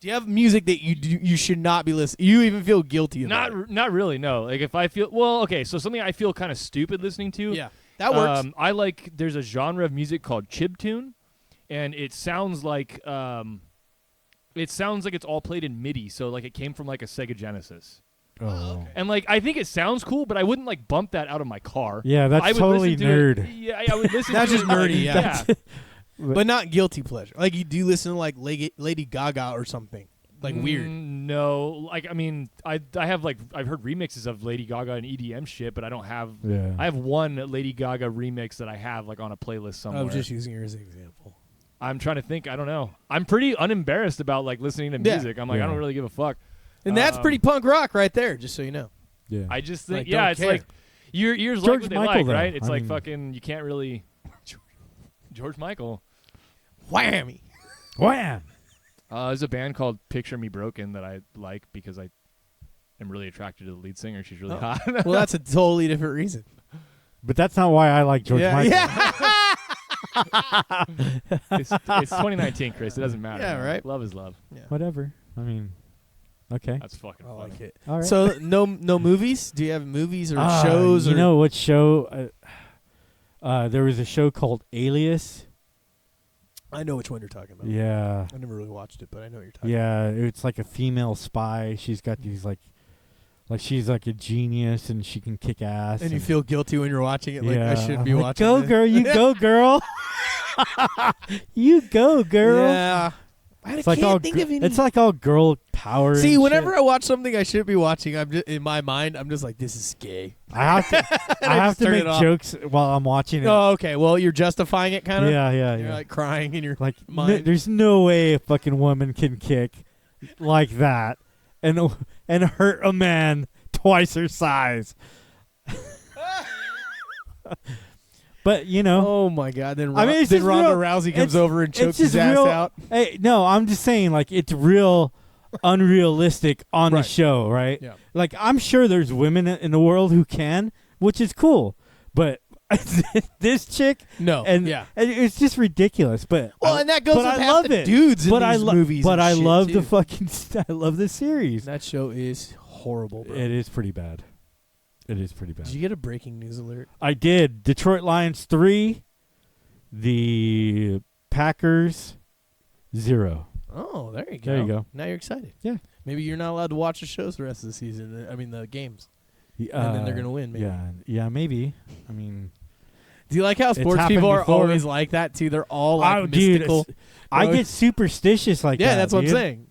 Do you have music that you should not be listening? You even feel guilty about it? Not really. No. Like if I feel okay, so something I feel kind of stupid listening to. Yeah, that works. I like. There's a genre of music called chiptune, and it sounds like it's all played in MIDI. So like it came from like a Sega Genesis, Oh. and like I think it sounds cool, but I wouldn't like bump that out of my car. Yeah, that's I would totally listen to nerd. It, yeah, I would listen. That's to just it, nerdy, yeah. But but not guilty pleasure. Like you do listen to like Lady Gaga or something like weird. No, like I mean, I have like I've heard remixes of Lady Gaga and EDM shit, but I don't have. yeah. I have one Lady Gaga remix that I have like on a playlist somewhere. I was just using her as an example. I'm trying to think. I don't know. I'm pretty unembarrassed about like listening to Yeah. music. I'm like, Yeah. I don't really give a fuck. And that's pretty punk rock right there, just so you know. yeah. I just think, Like, yeah, don't it's care. like your ears George like what they Michael, like, though. right? It's I like mean- fucking. You can't really. George Michael. Whammy. Wham! There's a band called Picture Me Broken that I like because I am really attracted to the lead singer. She's really Oh. hot. Well, that's a totally different reason. But that's not why I like George yeah, Michael. yeah. it's 2019, Chris. It doesn't matter. Yeah, man. right. Love is love. Whatever. I mean, okay. That's fucking I funny. like it. All right. So no movies? Do you have movies or Ah, shows? You or know what show? There was a show called Alias. I know which one you're talking about. Yeah. I never really watched it, but I know what you're talking Yeah, it's like a female spy. She's got these like she's like a genius and she can kick ass. And you feel guilty when you're watching it, like yeah, I shouldn't I'm be like, watching Go this. girl, you go girl. You go girl. Yeah. I It's like can't all think gr- of any. it's like all girl power. See, and whenever shit. I watch something I shouldn't be watching, I'm just in my mind, I'm just like, this is gay. I have to I have just to turn make it off. jokes while I'm watching it. Oh, okay. Well, you're justifying it, kind of. yeah, yeah, You're yeah. like crying in your Like mind. there's no way a fucking woman can kick like that and hurt a man twice her size. But you know, Oh my God! Then I mean, it's then just Ronda real- Rousey comes it's- over and chokes it's just his ass real. out. Hey, no, I'm just saying, like it's real unrealistic on Right. the show, right? Yeah. Like I'm sure there's women in the world who can, which is cool, but this chick No. and yeah. and it's just ridiculous. But Well, and that goes but with I half love the it. dudes in but these movies. But and I shit, love too. the fucking. I love the series. That show is horrible, bro. It is pretty bad. It is pretty bad. Did you get a breaking news alert? I did. Detroit Lions 3, the Packers 0. Oh, there you go. There you go. Now you're excited. Yeah. Maybe you're not allowed to watch the shows the rest of the season. I mean, the games. And then they're gonna win, maybe. Yeah, maybe. I mean, Do you like how sports happened people are before. always like that too? They're all like oh, dude, mystical. I Bro. get superstitious like that. Yeah, that's what I'm dude. saying.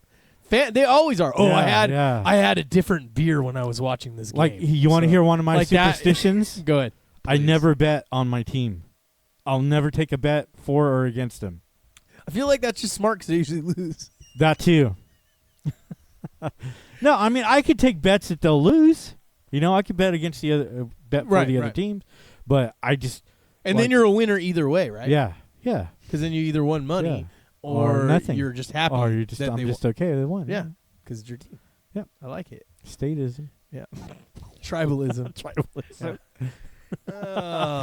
They always are. Oh, Yeah, I had a different beer when I was watching this game. Like, you want to hear one of my like that- superstitions? Go ahead. I please. never bet on my team. I'll never take a bet for or against them. I feel like that's just smart because they usually lose. That too. No, I mean, I could take bets that they'll lose. You know, I could bet against the other, bet for the other teams. But I just, And then you're a winner either way, right? yeah. Because then you either won money Yeah. or nothing. you're just happy. Or you're just, that I'm they just okay. They won. Yeah, because it's your team. Yeah. I like it. Statism. Yeah. Tribalism. Tribalism.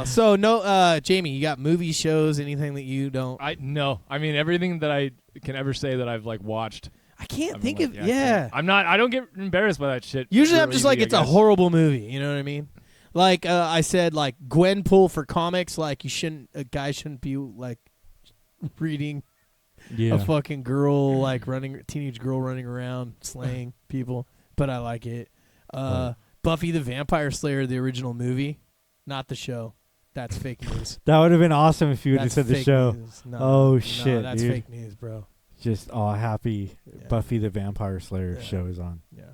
So no, Jamie, you got movie shows, anything that you don't? No. I mean, everything that I can ever say that I've like watched. I can't I've think been of. like, Yeah. I'm not. I don't get embarrassed by that shit. Usually I'm real just like, easily, it's I a guess. horrible movie. You know what I mean? Like I said, like Gwenpool for comics. Like a guy shouldn't be like reading Yeah. a fucking girl like teenage girl running around slaying people. But I like it. Buffy the Vampire Slayer, the original movie, not the show. That's fake news. That would have been awesome if you would have That's said the fake show. news. No, Oh, no, shit, that's dude. fake news, bro. Just happy Yeah. Buffy the Vampire Slayer Yeah. show is on. Yeah.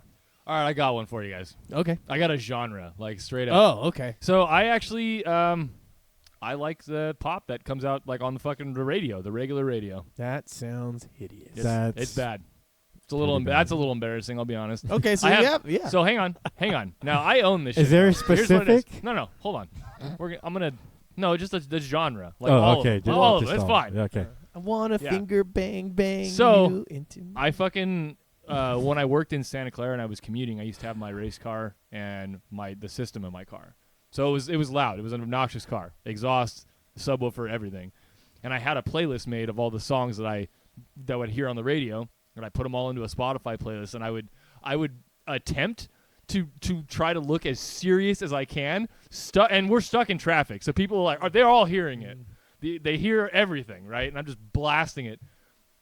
All right, I got one for you guys. Okay. I got a genre, like straight up. Oh, okay. So I actually, I like the pop that comes out like on the fucking radio, the regular radio. That sounds hideous. It's bad. It's a little. Pretty bad. That's a little embarrassing. I'll be honest. Okay, so I have- yeah. So hang on. Now I own this. Shit, Is there a though. Here's what it is. specific? No, hold on. I'm gonna. No, just the genre. Like Oh, all okay. Of them. All of them. It's all. fine. Okay. I want to Yeah. finger bang So, you into I fucking when I worked in Santa Clara and I was commuting, I used to have my race car and the system in my car. So it was loud. It was an obnoxious car, exhaust, subwoofer, everything. And I had a playlist made of all the songs that I would hear on the radio, and I put them all into a Spotify playlist. And I would attempt to try to look as serious as I can. And we're stuck in traffic, so people are like they're all hearing it. They hear everything, right? And I'm just blasting it.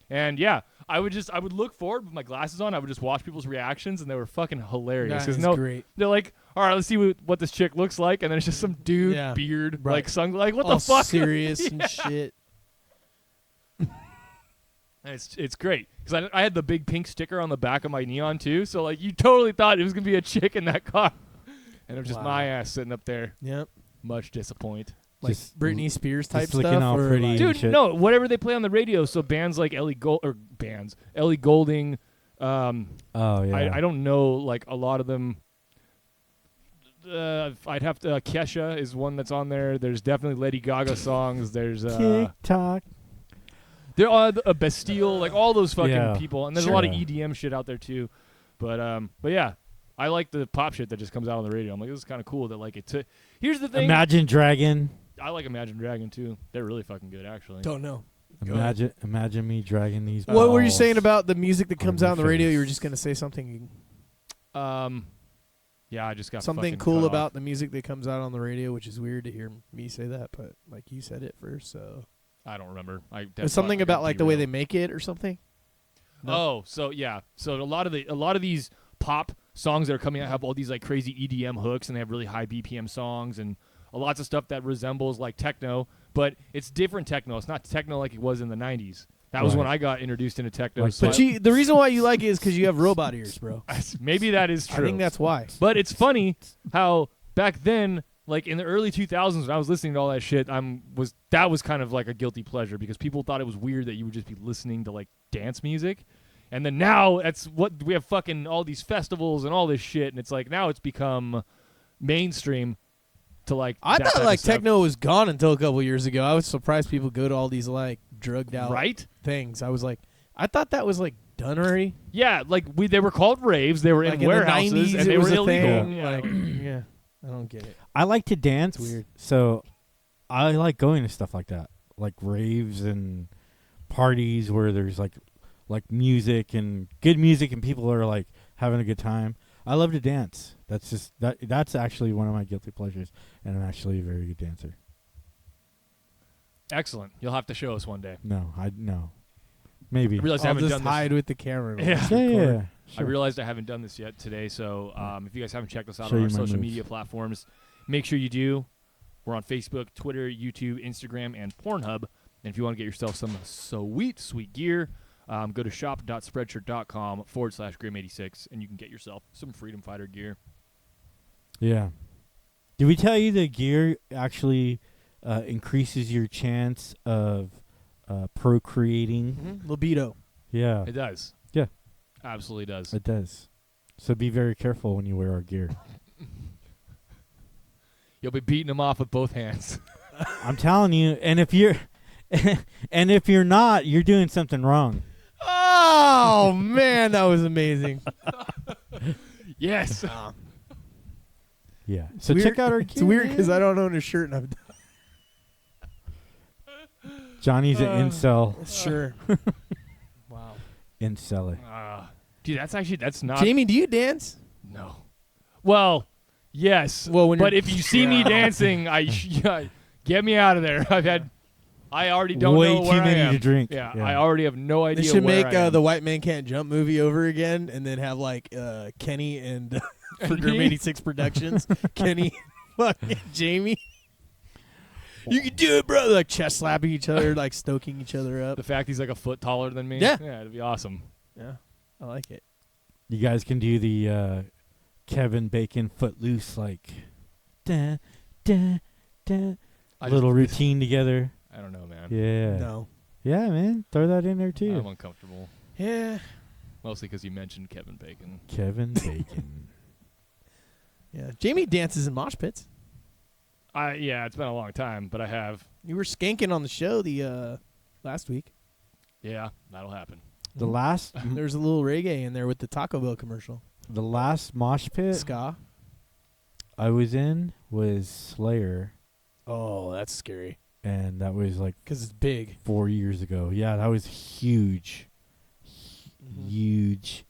And yeah, I would look forward with my glasses on. I would just watch people's reactions, and they were fucking hilarious. That 'Cause is great. They're like, all right, let's see what this chick looks like, and then it's just some dude, Yeah. beard, Right. like like what all the fuck? serious and shit. And it's great because I had the big pink sticker on the back of my Neon too, so like you totally thought it was gonna be a chick in that car, and it was just Wow. my ass sitting up there, Yep. much disappointed. Like Just Britney Spears type just looking stuff. all or pretty. like- Dude, shit. no, whatever they play on the radio. So bands like Ellie Goulding. Oh, yeah. I don't know like a lot of them. I'd have to. Kesha is one that's on there. There's definitely Lady Gaga songs. There's TikTok. there are Bastille, like all those fucking Yeah. people, and there's a lot of Sure. EDM shit out there too. But yeah, I like the pop shit that just comes out on the radio. I'm like, this is kind of cool that like it took. Here's the thing. Imagine Dragon. I like Imagine Dragon too. They're really fucking good actually. Don't know. Go ahead. Imagine me dragging these. What were you balls saying about the music that comes on out on the my radio? face. You were just gonna say something Yeah, I just got something fucking cool cut off. about the music that comes out on the radio, which is weird to hear me say that, but like you said it first, so I don't remember. there's something about like the way they make it or something. No? Oh, so yeah. So a lot of these pop songs that are coming out have all these like crazy EDM hooks, and they have really high BPM songs and lots of stuff that resembles like techno, but it's different techno. It's not techno like it was in the 90s. That was Right. when I got introduced into techno. Like so But the reason why you like it is because you have robot ears, bro. maybe that is true. I think that's why. But it's funny how back then, like in the early 2000s, when I was listening to all that shit, that was kind of like a guilty pleasure because people thought it was weird that you would just be listening to like dance music. And then now that's what we have fucking all these festivals and all this shit, and it's like now it's become mainstream to like. I that thought type of like stuff. techno was gone until a couple years ago. I was surprised people go to all these like drugged out right? things. I was like, I thought that was like done already. Yeah, like they were called raves. They were Like in in the warehouses 90s, and it they was were a illegal. thing. Yeah. Like, yeah, I don't get it. I like to dance. It's weird. So I like going to stuff like that, like raves and parties where there's like music and good music and people are like having a good time. I love to dance. That's actually one of my guilty pleasures, and I'm actually a very good dancer. Excellent. You'll have to show us one day. No. Maybe. I realized I I'll haven't just done this. hide with the camera. Yeah. Yeah. I Sure. realized I haven't done this yet today, so if you guys haven't checked us out Show on you our my social moves. media platforms, make sure you do. We're on Facebook, Twitter, YouTube, Instagram, and Pornhub. And if you want to get yourself some sweet gear, Go to shop.spreadshirt.com/Grim86 and you can get yourself some Freedom Fighter gear. Yeah. Did we tell you the gear actually increases your chance of procreating? Libido. Yeah, It does. Yeah. Absolutely does. it does. So be very careful when you wear our gear. You'll be beating them off with both hands. I'm telling you. And if you're, and if you're not, you're doing something wrong. Oh man, that was amazing. Yes. Yeah. So Weird- check out our gear. It's weird because man. I don't own a shirt and I'm Johnny's an incel. sure. Wow. Incel. Dude, that's not. Jamie, do you dance? No. Well, yes. Well, when but you're- if you see me dancing, get me out of there. I already don't Way know too where I many am. to drink. Yeah, Yeah. I already have no They idea should where make I am. the White Man Can't Jump movie over again, and then have like Kenny and for And Grim me? 86 Productions, Kenny, fucking Jamie. You can do it, bro. Like chest slapping each other, like stoking each other up. The fact he's like a foot taller than me. Yeah. Yeah, it'd be awesome. Yeah, I like it. You guys can do the Kevin Bacon Footloose like da, da, da, little routine together. I don't know, man. Yeah. No. Yeah, man. Throw that in there I'm too. uncomfortable. Yeah. Mostly because you mentioned Kevin Bacon. Kevin Bacon. Yeah. Jamie dances in mosh pits. Yeah, it's been a long time, but I have. You were skanking on the show the last week. Yeah, that'll happen. The last There's a little reggae in there with the Taco Bell commercial. the last mosh pit Ska. I was in was Slayer, Oh, that's scary. and that was like Because it's big. 4 years ago. Yeah, that was huge. Huge.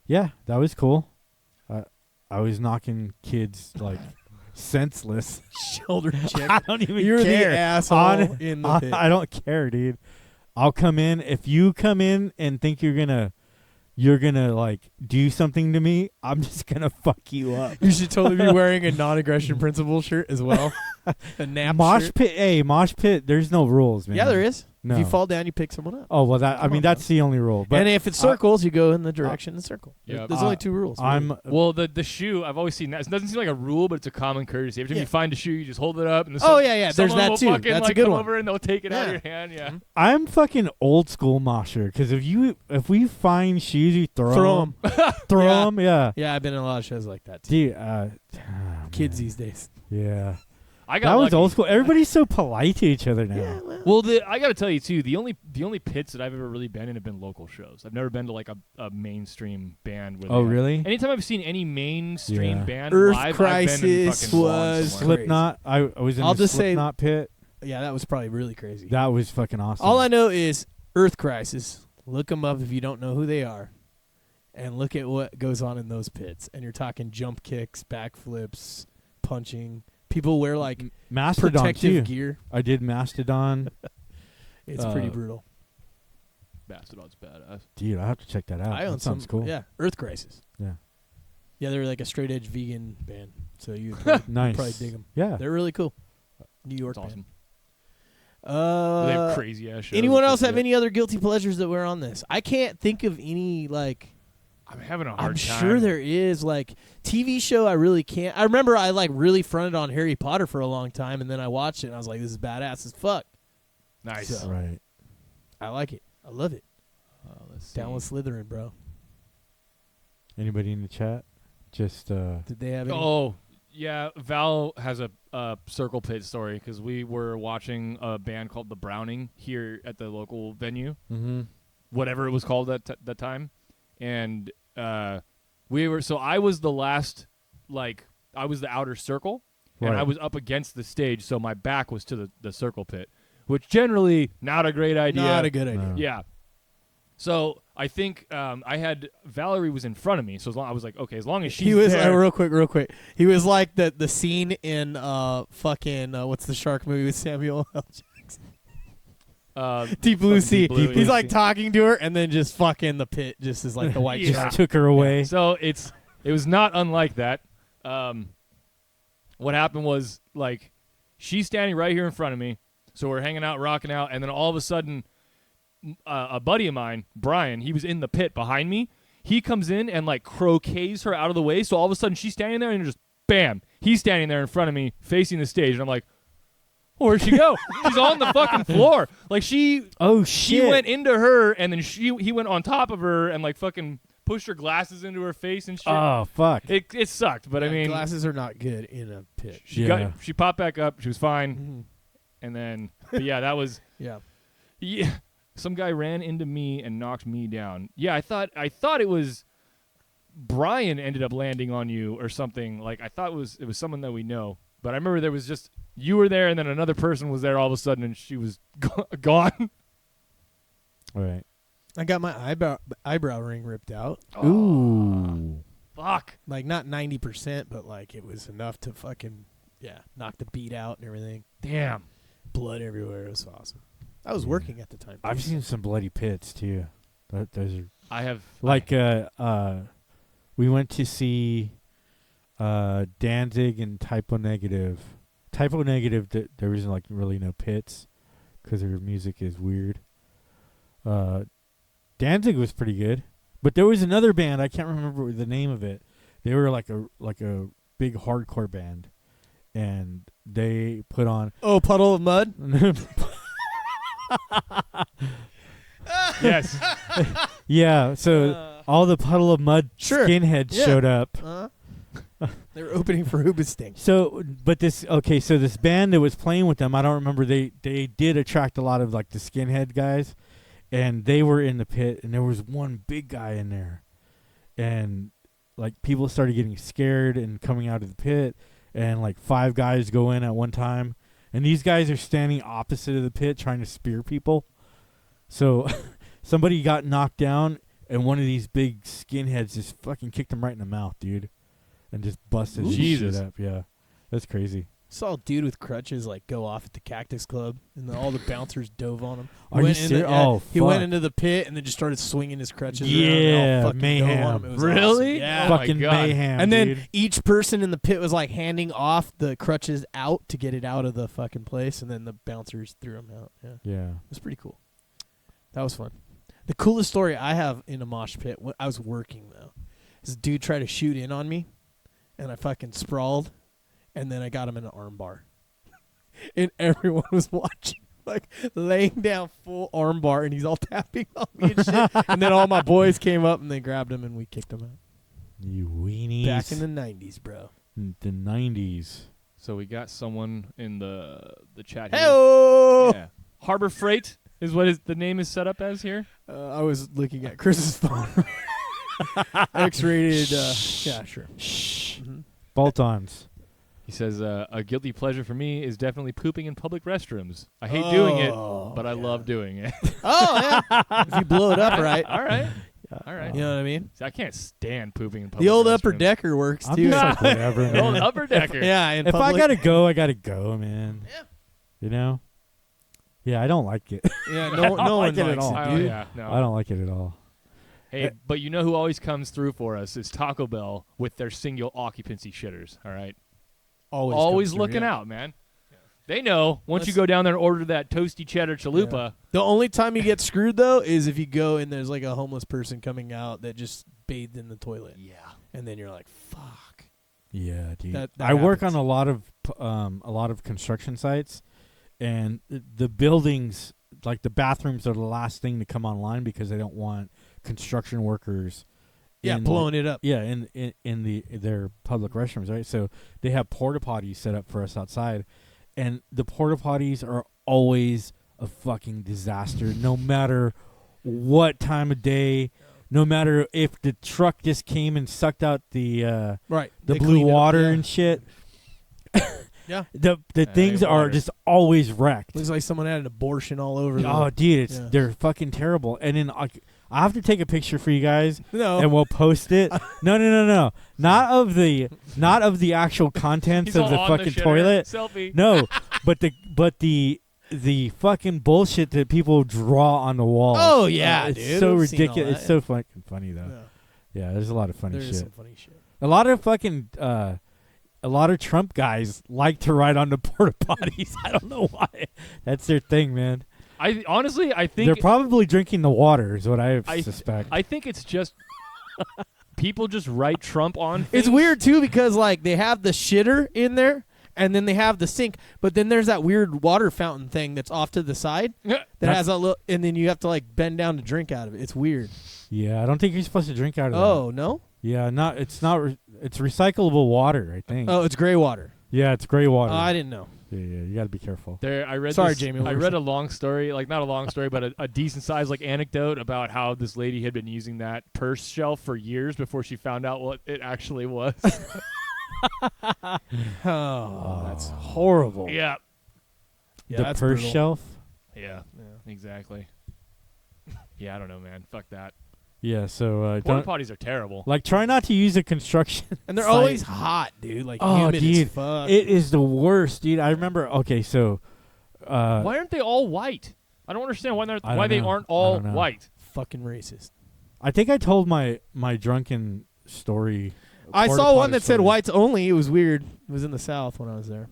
Yeah, that was cool. I was knocking kids like senseless. Shoulder check. I don't even You're care. the asshole On- in the pit. I don't care, dude. I'll come in. If you come in and think you're gonna like do something to me, I'm just gonna fuck you up. You should totally be wearing a non-aggression principle shirt as well. A nap Mosh shirt. pit, hey, mosh pit. There's no rules, man. Yeah, there is. No. If you fall down, you pick someone up. Oh well, I Come mean on, that's the only rule. But and if it circles, you go in the direction of the circle. Yeah, There's only 2 rules. I'm Well, the shoe, I've always seen that. It doesn't seem like a rule, but it's a common courtesy. Every time Yeah. you find a shoe, you just hold it up, and Oh, yeah, yeah, there's someone that will too. Fucking, That's a like, good come one. over and they'll take it out Yeah. of your hand. Yeah. Mhm. I'm fucking old school mosher because if we find shoes, you throw them. Throw Yeah. them, yeah. Yeah, I've been in a lot of shows like that too. Dude, Kids man. these days. Yeah, I got that was lucky. old school. Everybody's so polite to each other now. Well, I got to tell you too. The only pits that I've ever really been in have been local shows. I've never been to like a mainstream band. Where Oh, they have- really? Anytime I've seen any mainstream Yeah. band Earth live, I've been in Crisis fucking Long was somewhere. Slipknot. I was in I'll the just say- Slipknot pit. Yeah, that was probably really crazy. That was fucking awesome. All I know is Earth Crisis. Look them up if you don't know who they are. And look at what goes on in those pits. And you're talking jump kicks, backflips, punching. People wear like Mastodon protective too. gear. I did Mastodon. It's pretty Uh, brutal. Mastodon's badass. Dude, I have to check that out. I own that sounds some. cool. Yeah, Earth Crisis. Yeah. Yeah, they're like a straight edge vegan band. So you would probably, Nice. probably dig them. Yeah. They're really cool. New York That's band. awesome. They have crazy ass shows. Anyone It's else just have it. any other guilty pleasures that were on this? I can't think of any like. I'm having a hard I'm time. sure there is like TV show. I really can't. I remember I like really fronted on Harry Potter for a long time, and then I watched it and I was like, "This is badass as fuck." Nice. So- Right. I like it. I love it. Let's see. Down with Slytherin, bro. Anybody in the chat? Just Did they have any? Oh, yeah. Val has a circle pit story because we were watching a band called The Browning here at the local venue, whatever it was called at that time, and we were. So I was the last, like I was the outer circle, and Right. I was up against the stage, so my back was to the circle pit, which generally not a great idea. Not a good idea. No. Yeah. So I think I had Valerie was in front of me, so as long I was like, okay, as long as she's He was there, real quick. He was like the scene in fucking what's the shark movie with Samuel L. Deep Blue fucking Sea. Deep Blue, He's yeah. like talking to her, and then just fucking the pit just is like the white Yeah. shark. just took her away. So it was not unlike that. What happened was like she's standing right here in front of me, so we're hanging out, rocking out, and then all of a sudden, a buddy of mine, Brian, he was in the pit behind me. He comes in and like croquets her out of the way. So all of a sudden she's standing there and just bam, he's standing there in front of me facing the stage. And I'm like, oh, where'd she go? She's on the fucking floor. Like she went into her and then he went on top of her and like fucking pushed her glasses into her face and shit. Oh, fuck. It sucked, but I mean, glasses are not good in a pit. She popped back up. She was fine. Mm-hmm. And then, but yeah, that was Yeah. Some guy ran into me and knocked me down. Yeah, I thought it was Brian ended up landing on you or something. Like I thought it was someone that we know. But I remember there was just you were there and then another person was there all of a sudden and she was gone. All right. I got my eyebrow ring ripped out. Ooh. Fuck. Like not 90%, but like it was enough to fucking knock the beat out and everything. Damn. Blood everywhere. It was awesome. I was working at the time. I've seen some bloody pits too. Those are I have like we went to see Danzig and Typo Negative. Typo Negative, there was like really no pits because their music is weird. Danzig was pretty good, but there was another band I can't remember the name of it. They were like a big hardcore band, and they put on Puddle of Mud. Yes. Yeah, so all the Puddle of Mud skinheads showed up. They were opening for Hoobastank. So this band that was playing with them, I don't remember. They did attract a lot of like the skinhead guys, and they were in the pit, and there was one big guy in there, and like people started getting scared and coming out of the pit, and like 5 guys go in at one time, and these guys are standing opposite of the pit trying to spear people. So somebody got knocked down, and one of these big skinheads just fucking kicked him right in the mouth, dude, and just busted his shit up. Yeah, that's crazy. Saw a dude with crutches like go off at the Cactus Club, and all the bouncers dove on him. Are you serious? He went into the pit and then just started swinging his crutches. Yeah, around. They all fucking mayhem. dove on him. It was Really? awesome. Yeah, Fucking God. mayhem. and then dude. each person in the pit was like handing off the crutches out to get it out of the fucking place, and then the bouncers threw them out. Yeah, Yeah. it was pretty cool. That was fun. The coolest story I have in a mosh pit, I was working though. This dude tried to shoot in on me, and I fucking sprawled, and then I got him in an arm bar. And everyone was watching, like laying down full arm bar, and he's all tapping on me and shit. And then all my boys came up and they grabbed him and we kicked him out. You weenies. Back in the 90s, bro. The 90s. So we got someone in the chat here. Hey-oh! Yeah. Harbor Freight is what the name is set up as here. I was looking at Chris's phone. X-rated. Yeah, sure. Shh. Mhm. Bolt-ons. He says, a guilty pleasure for me is definitely pooping in public restrooms. I hate doing it, but I love doing it. Oh, yeah. If you blow it up right. All right. All right. You know what I mean? See, I can't stand pooping in public The old upper restrooms. decker works, I'm too. just like, whatever, The old man. upper decker. Yeah, in If I public. gotta go, I gotta go, man. Yeah. You know? Yeah, I don't like it. Yeah, I no don't one like it at likes all. Oh, dude. yeah, no. I don't like it at all. Hey, but you know who always comes through for us is Taco Bell with their single occupancy shitters, all right? Always comes through, looking yeah. out, man. They know once you go down there and order that toasty cheddar chalupa. The only time you get screwed, though, is if you go and there's like a homeless person coming out that just bathed in the toilet. Yeah. And then you're like, fuck. Yeah, dude. That I work happens. on a lot of construction sites, and the buildings, like the bathrooms, are the last thing to come online because they don't want construction workers. Yeah, in, blowing it up. Yeah, in their public restrooms, right? So they have porta potties set up for us outside, and the porta potties are always a fucking disaster, no matter what time of day. No matter if the truck just came and sucked out the Right. the They blue clean it up, water yeah. and shit. Yeah. The things ain't are water. just always wrecked. Looks like someone had an abortion all over Oh, them. dude, Yeah. they're fucking terrible. And then I have to take a picture for you guys, No. and we'll post it. No, not of the actual contents He's of all the on fucking shitter. toilet. Selfie. No, but the fucking bullshit that people draw on the wall. Oh, yeah, it's dude. so I've seen all ridiculous. that, It's so fucking funny though. No. Yeah, there's a lot of funny There is shit. some funny shit. A lot of fucking a lot of Trump guys like to ride on the porta potties. I don't know why. That's their thing, man. I honestly, I think They're probably drinking the water, is what I suspect. I think it's just people just write Trump on. It's things. weird too because like they have the shitter in there, and then they have the sink, but then there's that weird water fountain thing that's off to the side that has a little, and then you have to like bend down to drink out of it. It's weird. Yeah, I don't think you're supposed to drink out of that. Oh no. Yeah, it's recyclable water, I think. Oh, it's gray water. Yeah, it's gray water. I didn't know. Yeah, you got to be careful. There, I read. Sorry, this, Jamie, what I were you read a saying? long story, like not a long story, but a decent sized like anecdote about how this lady had been using that purse shelf for years before she found out what it actually was. Oh, that's horrible. Yeah, Yeah, the that's purse brutal. shelf? yeah, exactly. Yeah, I don't know, man. Fuck that. Yeah, so Porta don't, potties are terrible. like try not to use a construction And they're site. always hot, dude. Like Oh, humid dude. as fuck. It is the worst, dude. I remember. Okay, so Why aren't they all white? I don't understand why I why don't they know. aren't I all don't know. white. Fucking racist. I think I told my drunken story. I porta saw one potty that said story. whites only. It was weird. It was in the South when I was there.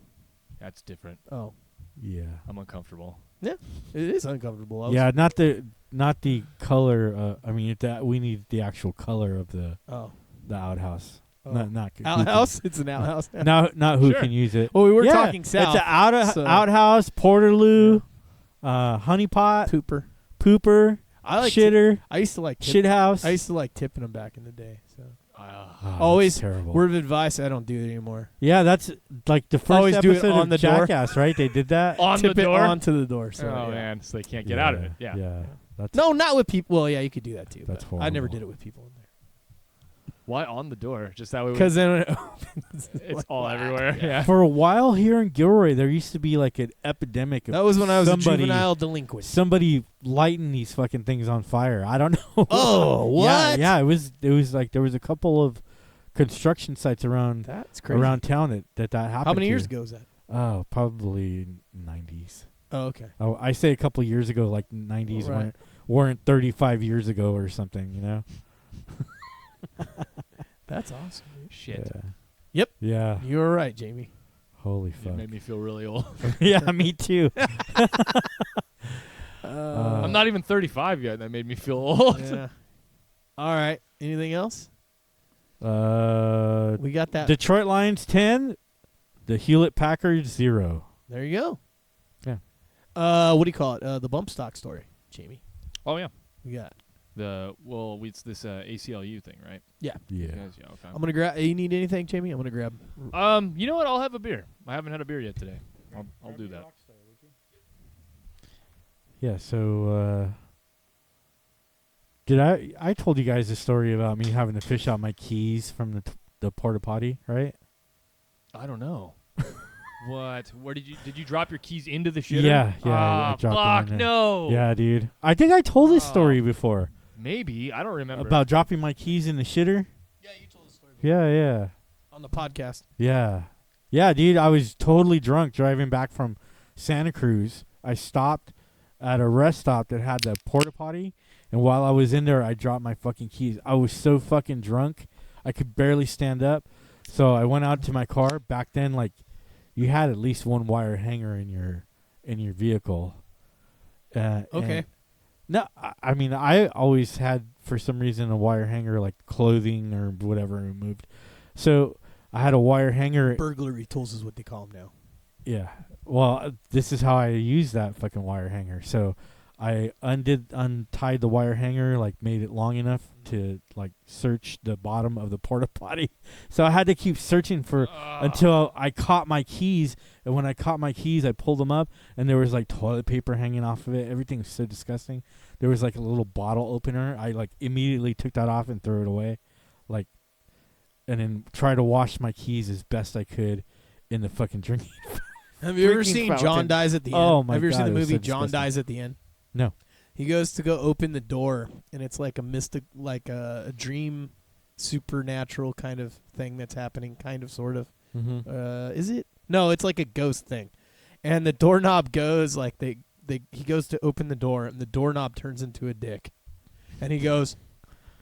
That's different. Oh, Yeah. I'm uncomfortable. it is uncomfortable. I was- Yeah, not the color. I mean, we need the actual color of the Oh. outhouse. Oh. Not who can- Outhouse? It's an outhouse. not who Sure. can use it. Well, we were Yeah, talking South. It's an so- outhouse, portaloo, honeypot, Pooper. pooper, I like. shitter, I used to like. shit house. I used to like tipping them back in the day. So Oh, that's always terrible. word of advice. I don't do it anymore. Yeah, that's like the first Always do it episode on of the door. Jackass, right? They did that. On Tip the door. it onto the door. So, oh yeah. man, so they can't get out of it. Yeah. Yeah. That's No, not with people. Well, yeah, you could do that too. That's but I never horrible. did it with people in there Why on the door? Just that way. because then it opens. it's like, all wow. everywhere. Yeah. For a while here in Gilroy, there used to be like an epidemic of That was when I was somebody, a juvenile delinquent. somebody lighting these fucking things on fire. I don't know. Oh, what? Yeah, it was like there was a couple of construction sites around That's crazy. town that happened. How many to. years ago was that? Oh, probably 90s. Oh, okay. Oh, I say a couple of years ago, like 90s Right. weren't 35 years ago or something, you know? That's awesome. Dude. Shit. Yeah. Yep. Yeah. You were right, Jamie. Holy It fuck. made me feel really old. Yeah, me too. I'm not even 35 yet. That made me feel old. Yeah. All right. Anything else? Uh, We got that. Detroit Lions 10, the Hewlett Packard 0. There you go. Yeah. What do you call it? The bump stock story, Jamie. Oh yeah. We got. It's this ACLU thing, right? Yeah. Yes, yeah. Okay. I'm gonna grab. You need anything, Jamie? I'm gonna grab. You know what? I'll have a beer. I haven't had a beer yet today. I'll do that. Yeah, so did I told you guys the story about me having to fish out my keys from the porta potty, right? I don't know. What? Where did you drop your keys into the shitter? Yeah, I Ah, dropped them fuck in there. no. Yeah, dude. I think I told this Oh. story before Maybe I don't remember. about dropping my keys in the shitter. Yeah, you told the story Yeah. on the podcast. Yeah, dude, I was totally drunk driving back from Santa Cruz. I stopped at a rest stop that had the porta potty, and while I was in there, I dropped my fucking keys. I was so fucking drunk, I could barely stand up. So I went out to my car. Back then, like, you had at least one wire hanger in your vehicle. Okay. and- No, I mean, I always had, for some reason, a wire hanger, like clothing or whatever removed. So I had a wire hanger. Burglary tools is what they call them now. Yeah. Well, this is how I used that fucking wire hanger. So I untied the wire hanger, like made it long enough to like search the bottom of the porta potty. So I had to keep searching for until I caught my keys. And when I caught my keys, I pulled them up, and there was like toilet paper hanging off of it. Everything was so disgusting. There was like a little bottle opener. I like immediately took that off and threw it away, like, and then tried to wash my keys as best I could in the fucking drinking. Have you ever Freaking seen fountain. John Dies at the End? Oh, my Have you ever seen God, the it was movie so John disgusting. Dies at the End? No. He goes to go open the door, and it's like a mystic, like a dream, supernatural kind of thing that's happening, kind of, sort of. Mm-hmm. Is it? No, it's like a ghost thing. And the doorknob goes like he goes to open the door, and the doorknob turns into a dick. And he goes,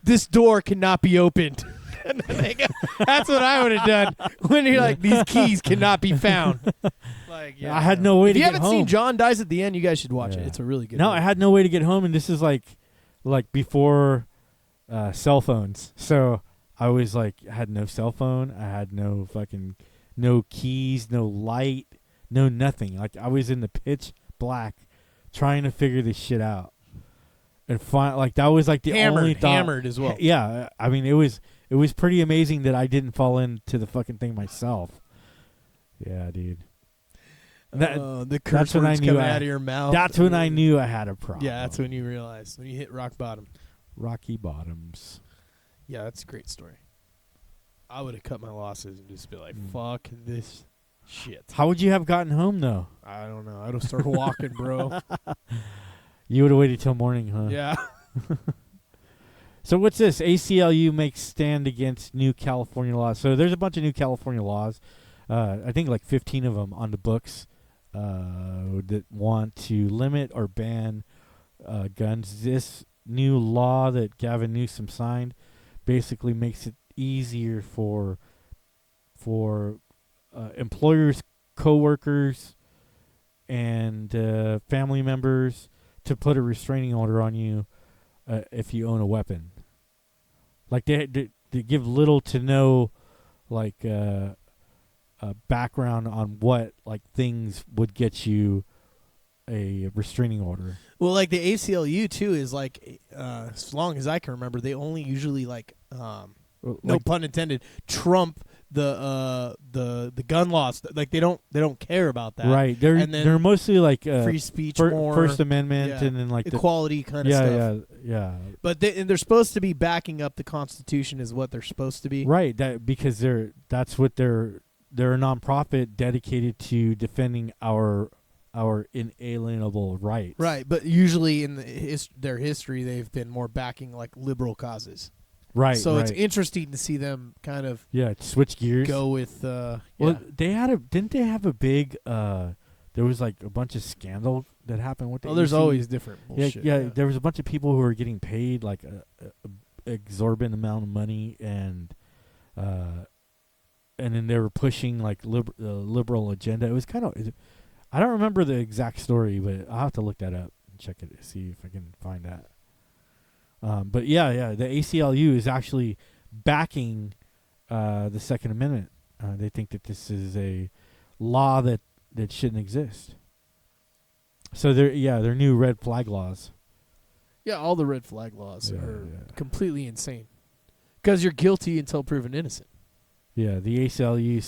"This door cannot be opened." And then they go, that's what I would have done when you're like, "These keys cannot be found." Like, I had no way if to you get haven't home. seen John Dies at the End, you guys should watch it. Yeah. It's a really good No, movie. I had no way to get home, and this is like before cell phones. So I was like, I had no cell phone. I had no keys, no light, no nothing. Like I was in the pitch black, trying to figure this shit out. And like that was like the only thought. Hammered as well. Yeah, I mean it was pretty amazing that I didn't fall into the fucking thing myself. Yeah, dude. The curse that's when I words knew coming I- out of your mouth. That's when I knew I had a problem. Yeah, that's when you realized when you hit rock bottom. Rocky Bottoms. Yeah, that's a great story. I would have cut my losses and just be like, Mm. "Fuck this shit." How would you have gotten home though? I don't know. I'd have started walking, bro. You would have waited till morning, huh? Yeah. So what's this? ACLU makes stand against new California laws. So there's a bunch of new California laws. I think like 15 of them on the books that want to limit or ban guns. This new law that Gavin Newsom signed basically makes it easier for employers, coworkers, and family members to put a restraining order on you if you own a weapon. Like they give little to no like background on what like things would get you a restraining order. Well, like the ACLU too is like, as long as I can remember, they only usually like, no Like, pun intended, trump the gun laws. Like they don't care about that. right. They're And then they're mostly like free speech, more First Amendment, yeah, and then like equality kind of yeah, stuff. yeah. But they're supposed to be backing up the Constitution, is what they're supposed to be. Right. That because that's what they're a nonprofit dedicated to defending our inalienable rights. Right, but usually in their history, they've been more backing like liberal causes. Right. So right. it's interesting to see them kind of switch gears. go with. Well, Yeah. didn't they have a big there was like a bunch of scandal that happened with the There's AC? always different bullshit. yeah, there was a bunch of people who were getting paid like a exorbitant amount of money, and then they were pushing like the liberal agenda. It was kind of, I don't remember the exact story, but I'll have to look that up and check it, see if I can find that. But yeah, the ACLU is actually backing the Second Amendment. They think that this is a law that shouldn't exist. So they're new red flag laws. Yeah, all the red flag laws Yeah, are yeah. completely insane. Because you're guilty until proven innocent. Yeah, the ACLU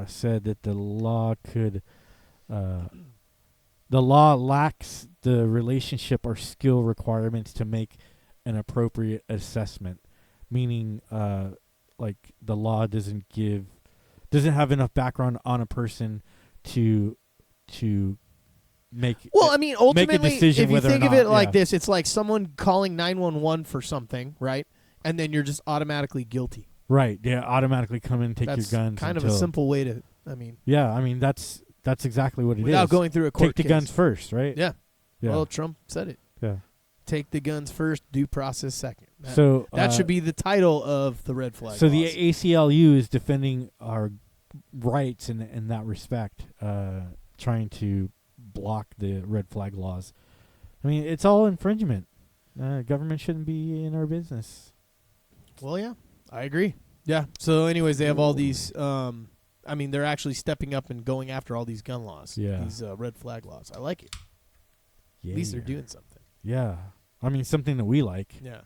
said that the law lacks the relationship or skill requirements to make an appropriate assessment, meaning like the law doesn't have enough background on a person to make Well, I mean, ultimately, decision if you whether or think of not- it like yeah. this, it's like someone calling 911 for something, right? And then you're just automatically guilty. right. Yeah, automatically come in and take That's your guns. kind of a simple way to, I mean, Yeah, I mean that's exactly what it is. without going through a court Take the case. guns first, right? Yeah. Yeah. Well, Trump said it. yeah. Take the guns first, due process second. That Should be the title of the red flag So laws. the ACLU is defending our rights in that respect, trying to block the red flag laws. I mean, it's all infringement. Government shouldn't be in our business. Well, yeah, I agree. Yeah. So, anyways, they have all these. I mean, they're actually stepping up and going after all these gun laws. Yeah. These red flag laws. I like it. Yeah. At least they're doing something. Yeah. I mean, something that we like. Yeah.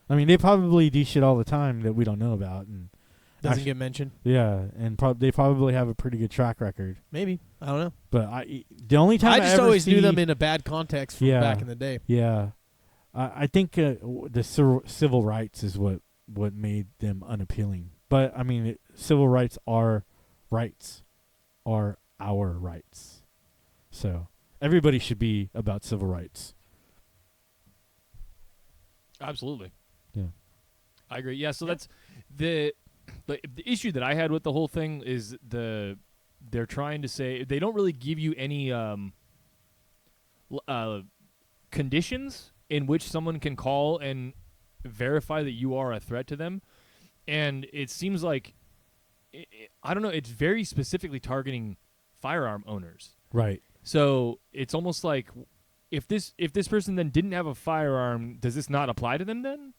I mean, they probably do shit all the time that we don't know about, and Doesn't get mentioned. yeah, and they probably have a pretty good track record. Maybe. I don't know. But the only time I I just ever always see, knew them in a bad context from Yeah. back in the day. Yeah, I think the civil rights is what made them unappealing. But I mean, civil rights are our rights. So everybody should be about civil rights. Absolutely. Yeah. I agree. Yeah, so that's the issue that I had with the whole thing is they're trying to say they don't really give you any conditions in which someone can call and verify that you are a threat to them. And it seems like I don't know, it's very specifically targeting firearm owners. Right. So it's almost like if this person then didn't have a firearm, does this not apply to them then?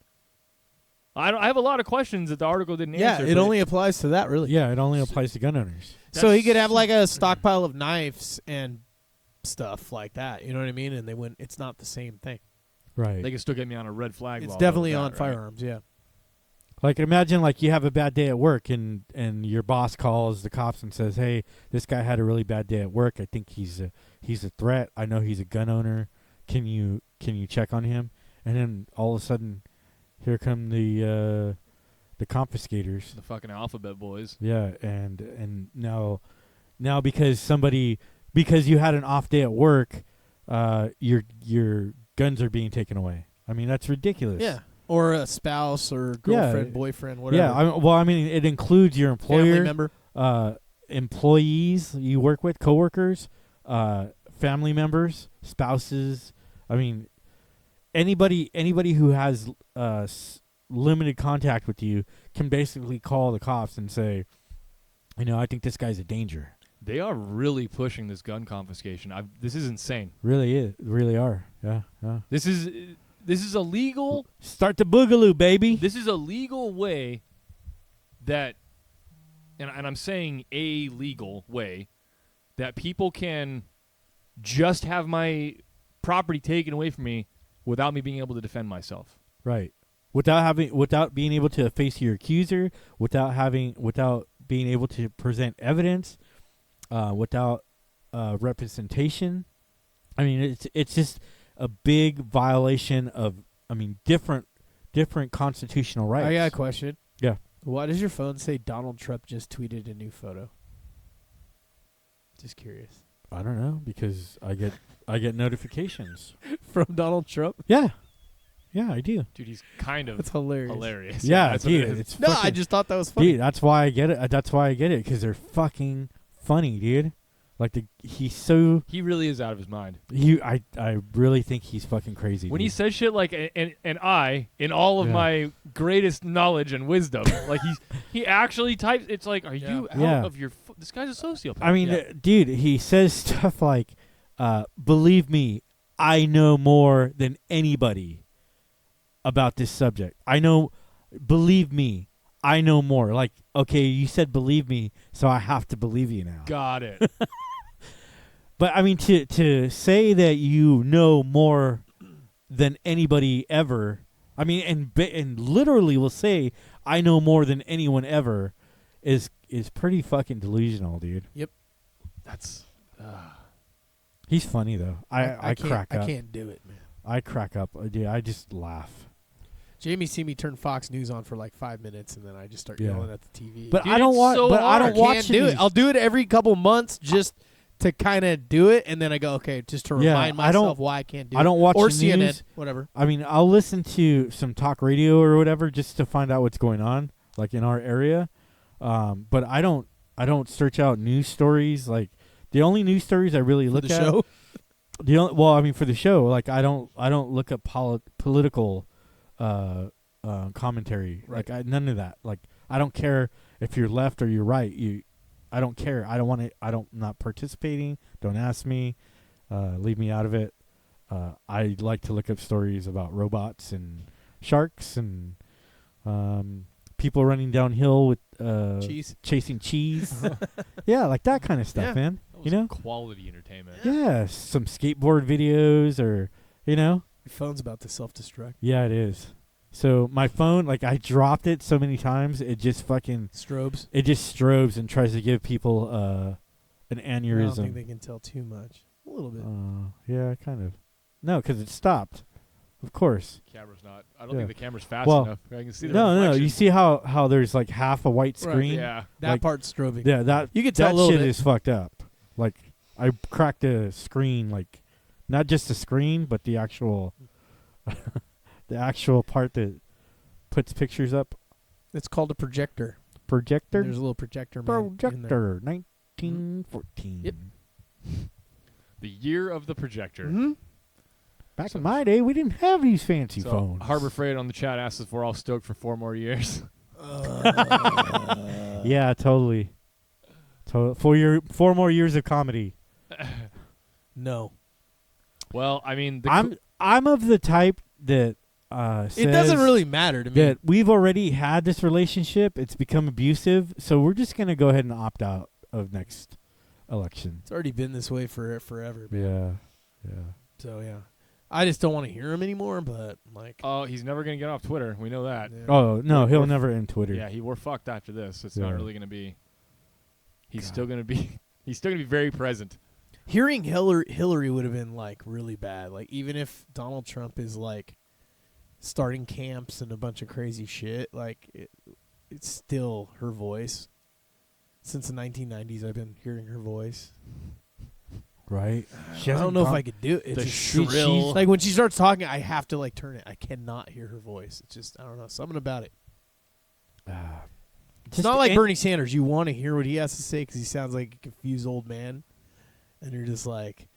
I have a lot of questions that the article didn't answer. it but only applies to that, really. Yeah, it only applies to gun owners. So he could have like a stockpile of knives and stuff like that. You know what I mean? And they wouldn't. It's not the same thing. Right. They can still get me on a red flag. It's law definitely about on that, right? firearms. Yeah. Like imagine like you have a bad day at work and your boss calls the cops and says, "Hey, this guy had a really bad day at work. I think he's a threat. I know he's a gun owner. Can you check on him?" And then all of a sudden, here come the confiscators. The fucking alphabet boys. Yeah, and now because you had an off day at work, your guns are being taken away. I mean, that's ridiculous. Yeah. Or a spouse or girlfriend, Yeah. boyfriend, whatever. Yeah, I mean, it includes your Family employer, member. employees you work with, coworkers, family members, spouses. I mean, anybody who has limited contact with you can basically call the cops and say, I think this guy's a danger. They are really pushing this gun confiscation. This is insane. Really are. Yeah. This is a legal. Start the boogaloo, baby. This is a legal way that, and I'm saying a legal way that people can just have my property taken away from me without me being able to defend myself. Right. Without being able to face your accuser, without being able to present evidence, without representation. I mean, it's just a big violation of, different constitutional rights. I got a question. Yeah. Why does your phone say Donald Trump just tweeted a new photo? Just curious. I don't know, because I get notifications. From Donald Trump? Yeah, I do. Dude, he's kind of That's hilarious. hilarious. Yeah, that's what it dude, is. it's No, fucking, I just thought that was funny. dude. That's why I get it. Because they're fucking funny, dude. Like he's so He really is out of his mind. I really think he's fucking crazy. When dude. he says shit like, and I, in all of Yeah. my greatest knowledge and wisdom, like he actually types. It's like, are you out Yeah. of your? This guy's a sociopath. I mean, dude, he says stuff like, "Believe me, I know more than anybody about this subject. Believe me, I know more." Like, okay, you said believe me, so I have to believe you now. got it. But I mean, to say that you know more than anybody ever, I mean, and literally will say I know more than anyone ever, is pretty fucking delusional, dude. That's. He's funny though. I crack up. I can't do it, man. I crack up. Dude, I just laugh. Jamie see me turn Fox News on for like 5 minutes, and then I just start Yeah. yelling at the TV. But Dude, I don't it's watch. so But I hard. don't I watch can't do news. it. I'll do it every couple months just to kind of do it, and then I go, okay, just to Yeah, remind I don't- myself why I can't do it. I don't watch or the CNN, news. whatever. I mean, I'll listen to some talk radio or whatever just to find out what's going on, like in our area. But I don't search out news stories. Like the only news stories I really For look the at. show. For the show, like I don't look at political commentary. Right. Like none of that. Like I don't care if you're left or you're right. I don't care. I don't want to. I'm not participating. Don't ask me. Leave me out of it. I like to look up stories about robots and sharks and people running downhill with Cheese. chasing cheese. Yeah, like that kind of stuff, Yeah. man. That You was know? quality entertainment. Yeah, some skateboard videos or, Your phone's about to self-destruct. Yeah, it is. So my phone, like I dropped it so many times, it just Strobes. strobes and tries to give people an I don't think aneurysm. they can tell too much. A little bit. Yeah, kind of. No, because it stopped. Of course. Camera's not. I don't Yeah. think the camera's fast Well, enough. I can see the No. reflection. You see how there's like half a white Right, screen? Yeah. that like- part's strobing. Yeah, that You can tell that a little shit bit. is fucked up. Like I cracked the screen, like not just the screen, but the actual the actual part that puts pictures up. It's called a projector. Projector. There's a little projector man in there. Projector. 1914. Yep. The year of the projector. Mhm. Back in my day, we didn't have these fancy So phones. Harbor Freight on the chat asks if we're all stoked for 4 more years. Yeah, totally. 4 more years of comedy. No. Well, I mean, I'm of the type that says It doesn't really matter to me. that we've already had this relationship. It's become abusive, so we're just gonna go ahead and opt out of next election. It's already been this way for forever. Man. Yeah. So yeah, I just don't want to hear him anymore. But like, oh, he's never gonna get off Twitter. We know that. yeah. Oh no, he'll We're- never end Twitter. Yeah, we're fucked after this. It's Yeah. not really gonna be. He's God. still gonna be. He's still gonna be very present. Hearing Hillary would have been like really bad. Like even if Donald Trump is like starting camps and a bunch of crazy shit, like it's still her voice. Since the 1990s, I've been hearing her voice. Right. I don't know if I could do it. It's The just shrill- she's like when she starts talking, I have to like turn it. I cannot hear her voice. It's just I don't know something about it. It's not like Bernie Sanders. You want to hear what he has to say because he sounds like a confused old man, and you're just like,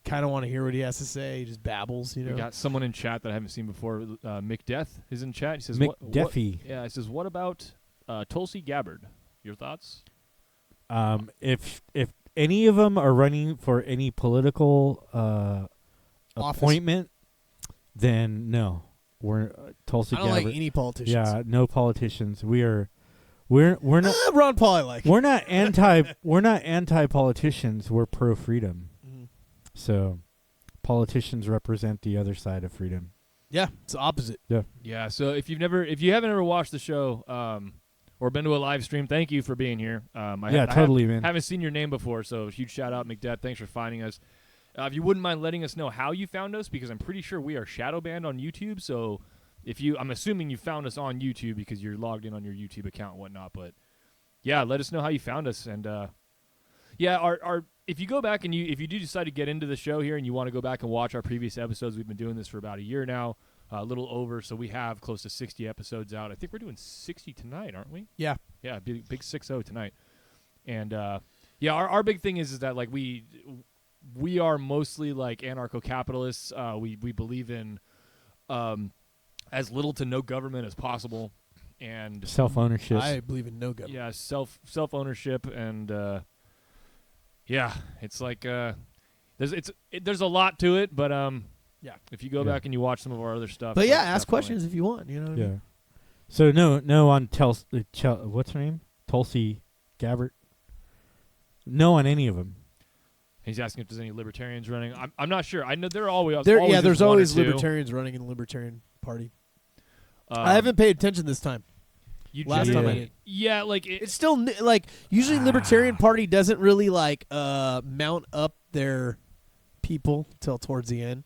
kind of want to hear what he has to say. He just babbles, you know. We got someone in chat that I haven't seen before. McDeath is in chat. He says, Mick what, Deffy. Yeah, he says, what about Tulsi Gabbard? Your thoughts? If any of them are running for any political Office. appointment, then no. We're Tulsi I don't Gabbard. like any politicians. Yeah, no politicians. We're not Ron Paul, I like. we're not anti politicians. We're pro freedom. Mhm. So politicians represent the other side of freedom. Yeah, it's the opposite. Yeah. So if you haven't ever watched the show or been to a live stream, thank you for being here. I Totally, man. haven't seen your name before, so huge shout out, McDeath. Thanks for finding us. If you wouldn't mind letting us know how you found us, because I'm pretty sure we are shadow banned on YouTube. So I'm assuming you found us on YouTube because you're logged in on your YouTube account and whatnot. But yeah, let us know how you found us. And our if you go back and if you do decide to get into the show here and you want to go back and watch our previous episodes, we've been doing this for about a year now, a little over. So we have close to 60 episodes out. I think we're doing 60 tonight, aren't we? Yeah. Yeah, big 6-0 tonight. And our big thing is that like we are mostly like anarcho-capitalists. We believe in as little to no government as possible, and Self-ownership. I believe in no government. yeah, self-ownership, and it's like there's a lot to it, but Yeah. if you go Yeah. back and you watch some of our other stuff, But yeah, that's ask definitely- questions if you want. You know what I Yeah. mean? So no on what's her name? Tulsi Gabbard. No on any of them. He's asking if there's any libertarians running. I'm not sure. I know there are always There's one or always two. libertarians running in the Libertarian Party. Um, I haven't paid attention this time. You Last just- time I did. Yeah, like It's still like usually Libertarian Party doesn't really like mount up their people till towards the end.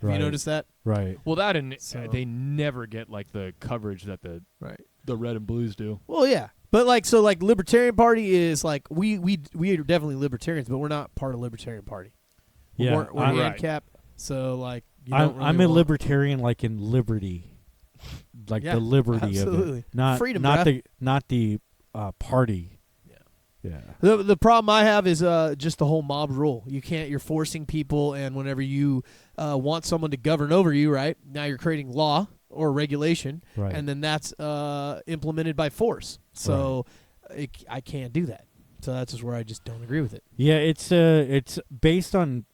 Have you noticed that? Right. well, that and So- they never get like the coverage that the Right. red and blues do. Well, yeah, but like Libertarian Party is like we are definitely libertarians, but we're not part of Libertarian Party. Yeah. we're I'm, Right. ANCAP, so like you don't I'm really a want- libertarian, like in liberty, like Yeah, the liberty of absolutely. it, not Freedom, not bruh. the party. Yeah. Yeah. The problem I have is just the whole mob rule. You're forcing people, and whenever you want someone to govern over you, right now you're creating law or regulation, Right. and then that's implemented by force. So I can't do that. So that's just where I just don't agree with it. Yeah, it's based on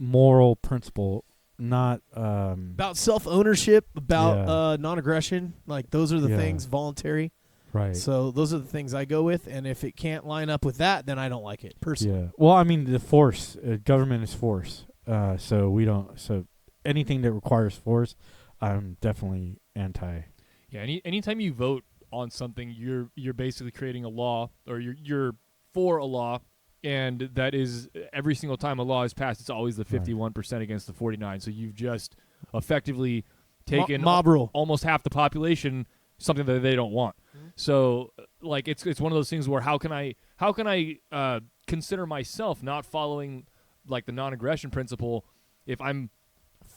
moral principle, not About self-ownership, about Yeah. non-aggression, like those are the Yeah. things, voluntary. right. So those are the things I go with, and if it can't line up with that, then I don't like it personally. Yeah. Well, I mean, the force, government is force. So we don't. So anything that requires force, I'm definitely anti. Yeah, anytime you vote on something, you're basically creating a law, or you're for a law, and that is every single time a law is passed, it's always the 51% against the 49. So you've just effectively taken Mob rule. almost half the population, something that they don't want. So like it's one of those things where how can I consider myself not following like the non-aggression principle if I'm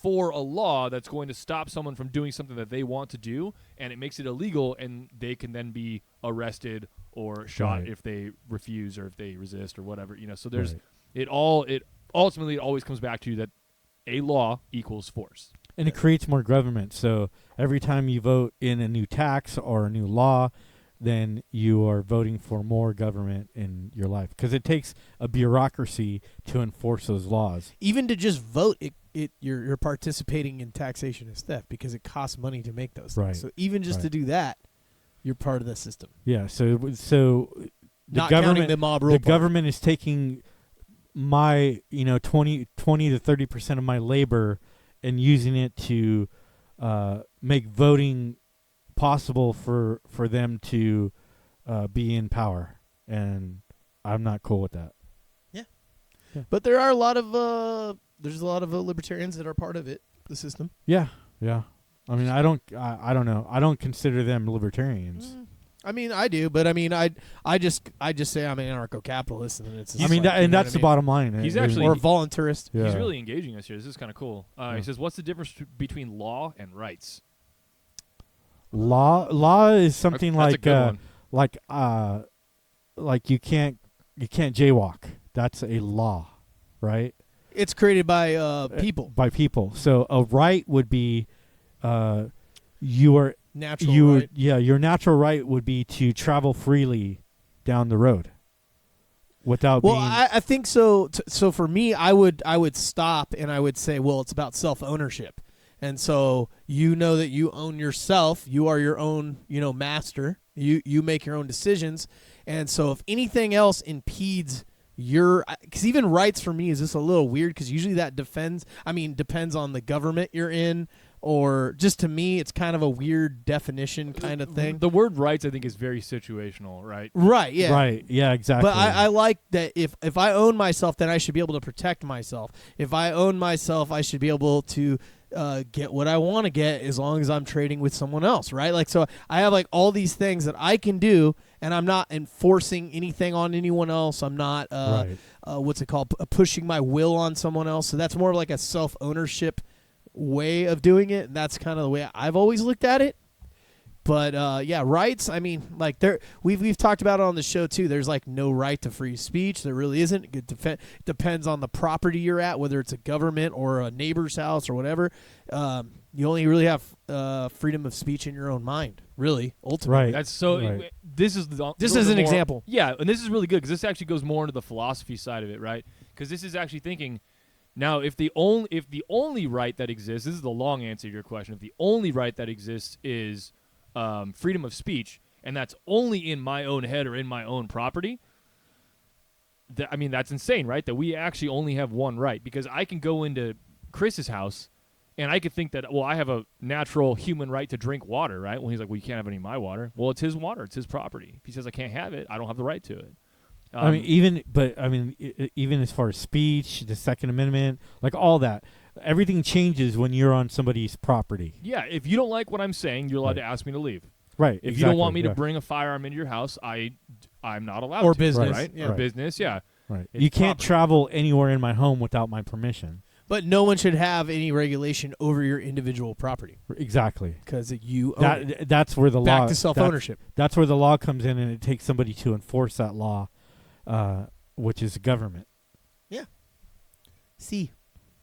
for a law that's going to stop someone from doing something that they want to do, and it makes it illegal, and they can then be arrested or shot Right. if they refuse or if they resist or whatever, so there's Right. it ultimately always comes back to that a law equals force. And it creates more government. So every time you vote in a new tax or a new law, then you are voting for more government in your life, because it takes a bureaucracy to enforce those laws. Even to just vote, you're participating in taxation as theft because it costs money to make those things. Right. So even just to do that, you're part of the system. Yeah. So the Not counting government, the mob rule. the government is taking my 20 to 30% of my labor and using it to make voting possible for them to be in power, and I'm not cool with that. But there are a lot of libertarians that are part of it, the system. Yeah. I mean, I don't know. I don't consider them libertarians. I mean, I do, but I mean, I just say I'm an anarcho-capitalist, and it's. I mean, that's the bottom line. He's I mean, actually- or voluntarist. Yeah. He's really engaging us here. This is kind of cool. Yeah. He says, "What's the difference between law and rights?" Law is something That's a good one. like you can't jaywalk. That's a law, right? It's created by people. By people. So a right would be your Natural right. your natural right would be to travel freely down the road without Well, being I think so. So for me, I would stop and I would say, well, it's about self-ownership. And so you know that you own yourself. You are your own, master. You make your own decisions. And so if anything else impedes because even rights for me is just a little weird, because usually that depends on the government you're in, or just to me, it's kind of a weird definition kind of thing. The word rights, I think, is very situational, right? Right, yeah. right. Yeah, exactly. But I like that if I own myself, then I should be able to protect myself. If I own myself, I should be able to get what I want to get as long as I'm trading with someone else, right? Like, so I have like all these things that I can do, and I'm not enforcing anything on anyone else. I'm not right. What's it called? Pushing my will on someone else. So that's more of like a self-ownership way of doing it, and that's kind of the way I've always looked at it. But yeah, rights, I mean, like we've talked about it on the show too. There's like no right to free speech. There really isn't. It depends on the property you're at, whether it's a government or a neighbor's house or whatever. You only really have freedom of speech in your own mind, really, ultimately. Right. That's so. Right. This is an more- example. Yeah, and this is really good because this actually goes more into the philosophy side of it, right? Because this is actually thinking. Now, if the only right that exists, this is the long answer to your question. If the only right that exists is freedom of speech, and that's only in my own head or in my own property, that's insane, right? That we actually only have one right, because I can go into Chris's house and I could think that, well, I have a natural human right to drink water, right? Well, he's like, well, you can't have any of my water. Well, it's his water. It's his property. If he says I can't have it, I don't have the right to it. Even as far as speech, the Second Amendment, like all that, everything changes when you're on somebody's property. Yeah, if you don't like what I'm saying, you're allowed Right. to ask me to leave. Right. If you don't want me to bring a firearm into your house, I'm not allowed Or to. business, right? yeah. Or Right. business, yeah. Right. It's You can't property. travel anywhere in my home without my permission. But no one should have any regulation over your individual property Exactly. because you own it. That's where the law Back to self-ownership. That's where the law comes in, and it takes somebody to enforce that law, which is government. See,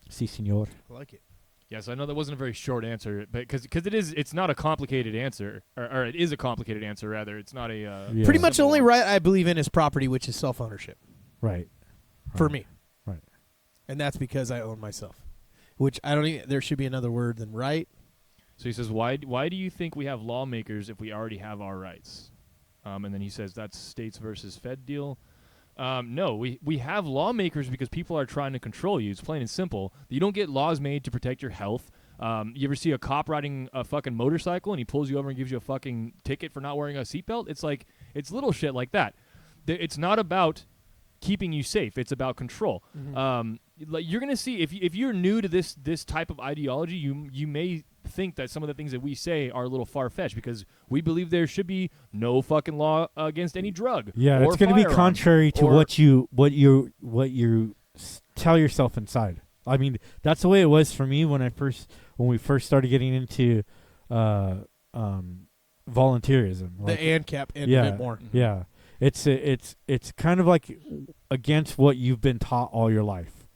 Si, senor. I like it. Yes, I know that wasn't a very short answer, but because it's not a complicated answer, or it is a complicated answer rather. It's not a Yeah. Pretty much the simple only one. right I believe in is property, which is self-ownership Right. for Right. me. Right. And that's because I own myself. Which I don't even, there should be another word than right. So he says, why do you think we have lawmakers if we already have our rights? And then he says that's states versus Fed deal. No, we have lawmakers because people are trying to control you. It's plain and simple. You don't get laws made to protect your health. You ever see a cop riding a fucking motorcycle and he pulls you over and gives you a fucking ticket for not wearing a seatbelt? It's little shit like that. It's not about keeping you safe. It's about control. Like you're gonna see if you're new to this type of ideology, you may think that some of the things that we say are a little far-fetched because we believe there should be no fucking law against any drug. Yeah, or it's going to be firearm, contrary to or- what you tell yourself inside. I mean, that's the way it was for me when we first started getting into volunteerism. The ANCAP and yeah, a bit more. Yeah, it's kind of like against what you've been taught all your life.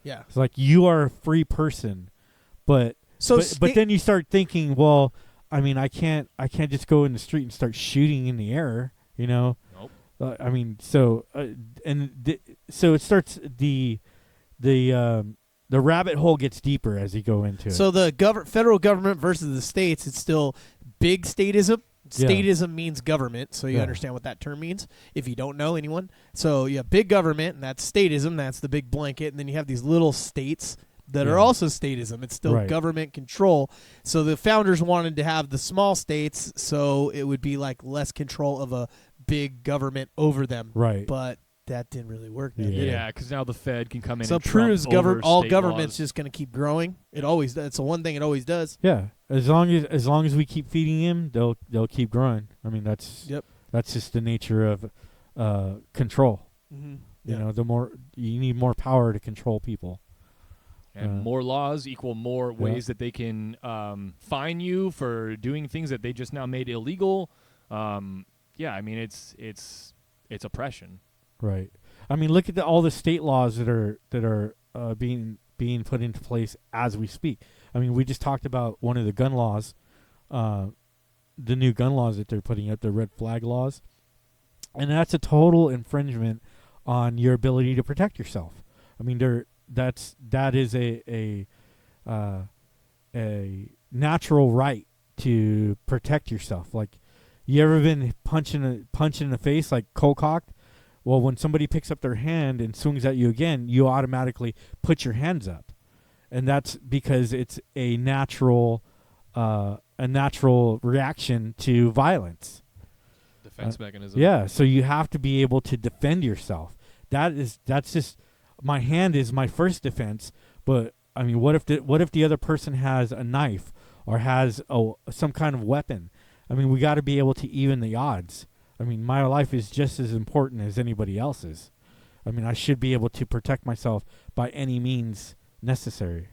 Yeah. It's like you are a free person, but So but then you start thinking, well, I mean, I can't just go in the street and start shooting in the air. You know. Nope. I mean, so so it starts the rabbit hole gets deeper as you go into it. So the federal government versus the states, it's still big statism. Yeah. Statism means government, so you Yeah. understand what that term means if you don't know anyone. So you have big government, and that's statism. That's the big blanket. And then you have these little states that Yeah. are also statism. It's still Right. government control. So the founders wanted to have the small states, so it would be like less control of a big government over them. Right. But that didn't really work. Then, Yeah. did it? Yeah, because now the Fed can come in So and trump proves over all state government's laws. just going to keep growing. It always does. It's the one thing it always does. Yeah, as long as we keep feeding him, they'll keep growing. I mean, that's just the nature of control. Mm-hmm. You know, the more you need more power to control people. And more laws equal more ways that they can fine you for doing things that they just now made illegal. Yeah, I mean it's oppression. Right. I mean, look at all the state laws that are being put into place as we speak. I mean, we just talked about one of the gun laws, the new gun laws that they're putting up, the red flag laws, and that's a total infringement on your ability to protect yourself. I mean, that is a natural right to protect yourself. Like, you ever been punched in the face, like cold cocked? Well, when somebody picks up their hand and swings at you again, you automatically put your hands up, and that's because it's a natural reaction to violence. Defense mechanism. Yeah, so you have to be able to defend yourself. That's just, my hand is my first defense. But I mean, what if the other person has a knife or has some kind of weapon? I mean, we got to be able to even the odds. I mean, my life is just as important as anybody else's. I mean, I should be able to protect myself by any means necessary.